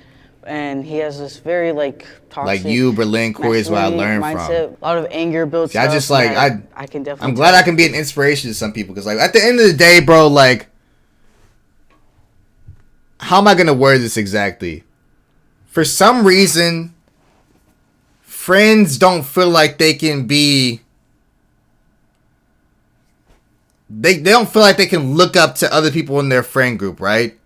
Speaker 4: and he has this very like toxic.
Speaker 1: Like you, Berlin, Corey is where I learned
Speaker 4: mindset,
Speaker 1: from.
Speaker 4: A lot of anger built.
Speaker 1: See, I just like
Speaker 4: I can definitely.
Speaker 1: I'm glad I can be an inspiration to some people, because like at the end of the day, bro, like, how am I gonna word this exactly? For some reason, friends don't feel like they can be. They don't feel like they can look up to other people in their friend group, right?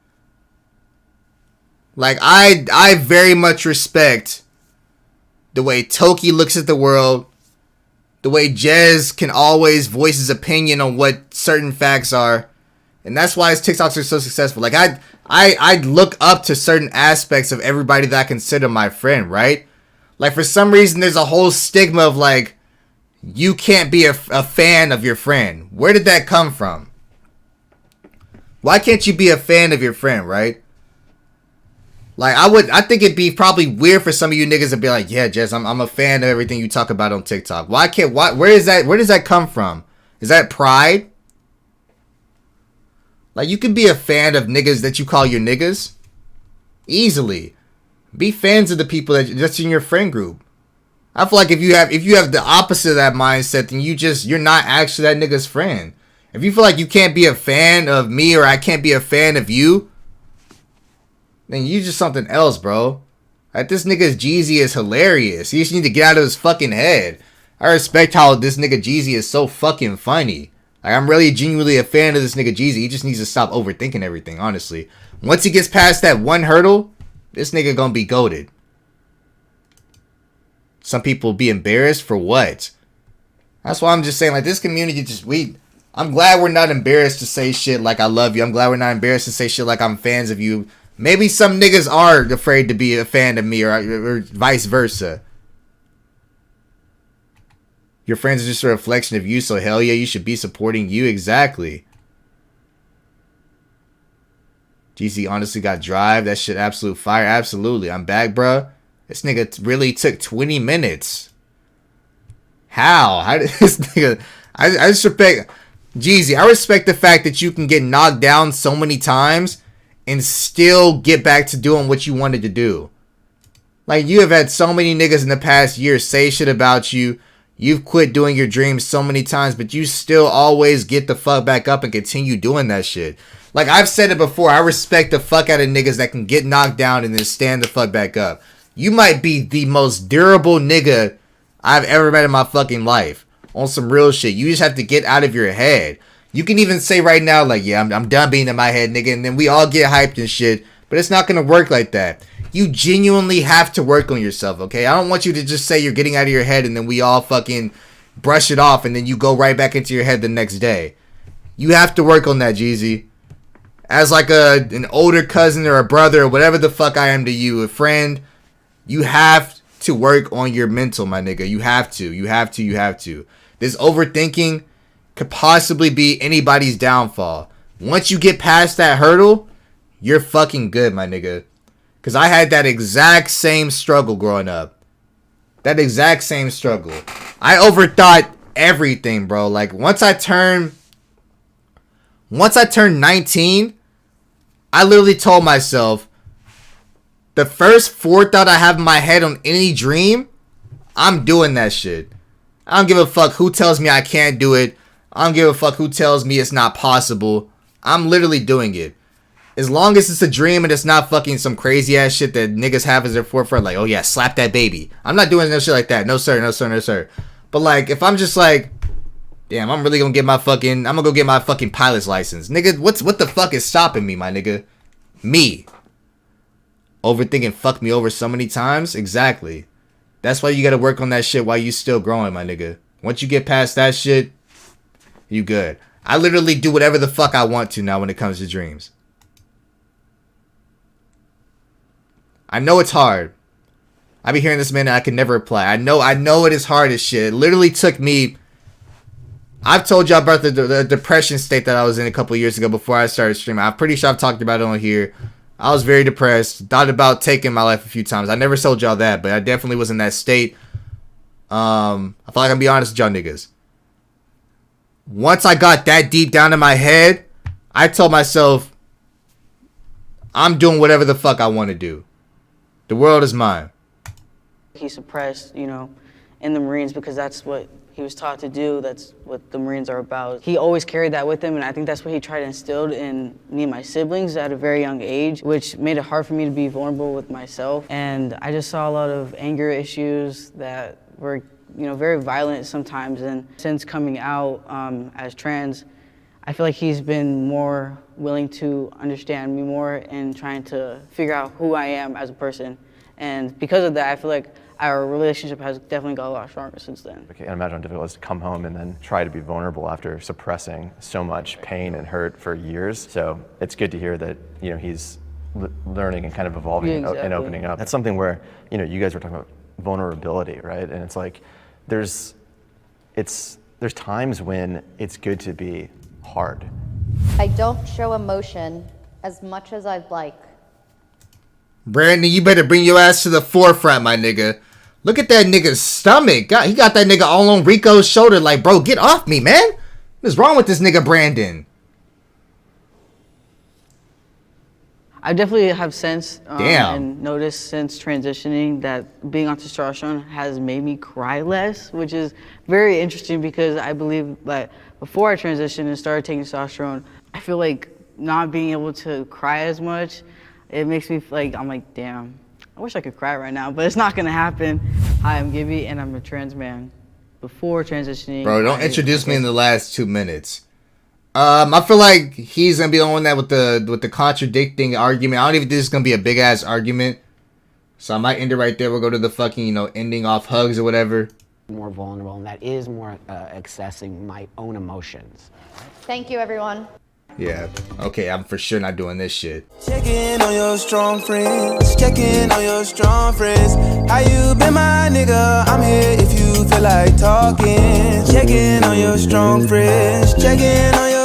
Speaker 1: Like, I very much respect the way Toki looks at the world, the way Jez can always voice his opinion on what certain facts are, and that's why his TikToks are so successful. Like, I look up to certain aspects of everybody that I consider my friend, right? Like, for some reason, there's a whole stigma of, like, you can't be a fan of your friend. Where did that come from? Why can't you be a fan of your friend, right? Like, I think it'd be probably weird for some of you niggas to be like, yeah, Jess, I'm a fan of everything you talk about on TikTok. Where does that come from? Is that pride? Like, you can be a fan of niggas that you call your niggas. Easily. Be fans of the people that's in your friend group. I feel like if you have the opposite of that mindset, then you're not actually that nigga's friend. If you feel like you can't be a fan of me or I can't be a fan of you, then you just something else, bro. Like, this nigga's Jeezy is hilarious. He just need to get out of his fucking head. I respect how this nigga Jeezy is so fucking funny. Like, I'm really genuinely a fan of this nigga Jeezy. He just needs to stop overthinking everything, honestly. Once he gets past that one hurdle, this nigga gonna be goated. Some people be embarrassed for what? That's why I'm just saying, like, this community I'm glad we're not embarrassed to say shit like I love you. I'm glad we're not embarrassed to say shit like I'm fans of you. Maybe some niggas are afraid to be a fan of me or vice versa. Your friends are just a reflection of you, so hell yeah, you should be supporting you. Exactly. GC honestly got drive. That shit absolute fire. Absolutely. I'm back, bruh. This nigga really took 20 minutes. How did this nigga... I just respect... Jeezy, I respect the fact that you can get knocked down so many times and still get back to doing what you wanted to do. Like, you have had so many niggas in the past year say shit about you. You've quit doing your dreams so many times, but you still always get the fuck back up and continue doing that shit. Like, I've said it before, I respect the fuck out of niggas that can get knocked down and then stand the fuck back up. You might be the most durable nigga I've ever met in my fucking life. On some real shit. You just have to get out of your head. You can even say right now, like, yeah, I'm done being in my head, nigga, and then we all get hyped and shit. But it's not gonna work like that. You genuinely have to work on yourself, okay? I don't want you to just say you're getting out of your head and then we all fucking brush it off and then you go right back into your head the next day. You have to work on that, Jeezy. As like an older cousin or a brother or whatever the fuck I am to you, a friend, you have to work on your mental, my nigga. You have to. This overthinking could possibly be anybody's downfall. Once you get past that hurdle, you're fucking good, my nigga. Because I had that exact same struggle growing up. That exact same struggle. I overthought everything, bro. Like, once I turned 19, I literally told myself, the first forethought I have in my head on any dream, I'm doing that shit. I don't give a fuck who tells me I can't do it. I don't give a fuck who tells me it's not possible. I'm literally doing it. As long as it's a dream and it's not fucking some crazy ass shit that niggas have as their forefront, like, oh yeah, slap that baby. I'm not doing no shit like that. No sir, no sir, no sir. But like, if I'm just like, damn, I'm really gonna get my fucking, I'm gonna go get my fucking pilot's license. Nigga, what the fuck is stopping me, my nigga? Me. Overthinking fucked me over so many times? Exactly. That's why you gotta work on that shit while you still growing, my nigga. Once you get past that shit, you good. I literally do whatever the fuck I want to now when it comes to dreams. I know it's hard. I be hearing this man and I can never apply. I know it is hard as shit. It literally took me... I've told y'all about the depression state that I was in a couple years ago before I started streaming. I'm pretty sure I've talked about it on here. I was very depressed. Thought about taking my life a few times. I never told y'all that, but I definitely was in that state. I feel like I'm gonna be honest with y'all niggas. Once I got that deep down in my head, I told myself, I'm doing whatever the fuck I want to do. The world is mine.
Speaker 4: He suppressed, you know, in the Marines because that's what he was taught to do. That's what the Marines are about. He always carried that with him, and I think that's what he tried to instill in me and my siblings at a very young age, which made it hard for me to be vulnerable with myself. And I just saw a lot of anger issues that were, you know, very violent sometimes. And since coming out as trans, I feel like he's been more willing to understand me more and trying to figure out who I am as a person. And because of that, I feel like our relationship has definitely got a lot stronger since then.
Speaker 7: I can't imagine how difficult it is to come home and then try to be vulnerable after suppressing so much pain and hurt for years. So it's good to hear that, you know, he's learning and kind of evolving and opening up. That's something where, you know, you guys were talking about vulnerability, right? And it's like, there's times when it's good to be hard.
Speaker 5: I don't show emotion as much as I'd like.
Speaker 1: Brandon, you better bring your ass to the forefront, my nigga. Look at that nigga's stomach. God, he got that nigga all on Rico's shoulder like, bro, get off me, man. What's wrong with this nigga Brandon?
Speaker 4: I definitely have sensed and noticed since transitioning that being on testosterone has made me cry less, which is very interesting because I believe that before I transitioned and started taking testosterone, I feel like not being able to cry as much, it makes me like, I'm like, damn, I wish I could cry right now, but it's not gonna happen. Hi, I'm Gibby and I'm a trans man. Before transitioning.
Speaker 1: Bro, don't introduce me in the last 2 minutes. I feel like he's gonna be the one that with the contradicting argument. I don't even think this is gonna be a big ass argument, so I might end it right there. We'll go to the fucking, you know, ending off hugs or whatever.
Speaker 11: More vulnerable, and that is more accessing my own emotions.
Speaker 5: Thank you, everyone.
Speaker 1: Yeah. Okay, I'm for sure not doing this shit.
Speaker 13: Checking on your strong friends. Checking on your strong friends. How you been, my nigga? I'm here if you feel like talking. Checking on your strong friends. Checking on your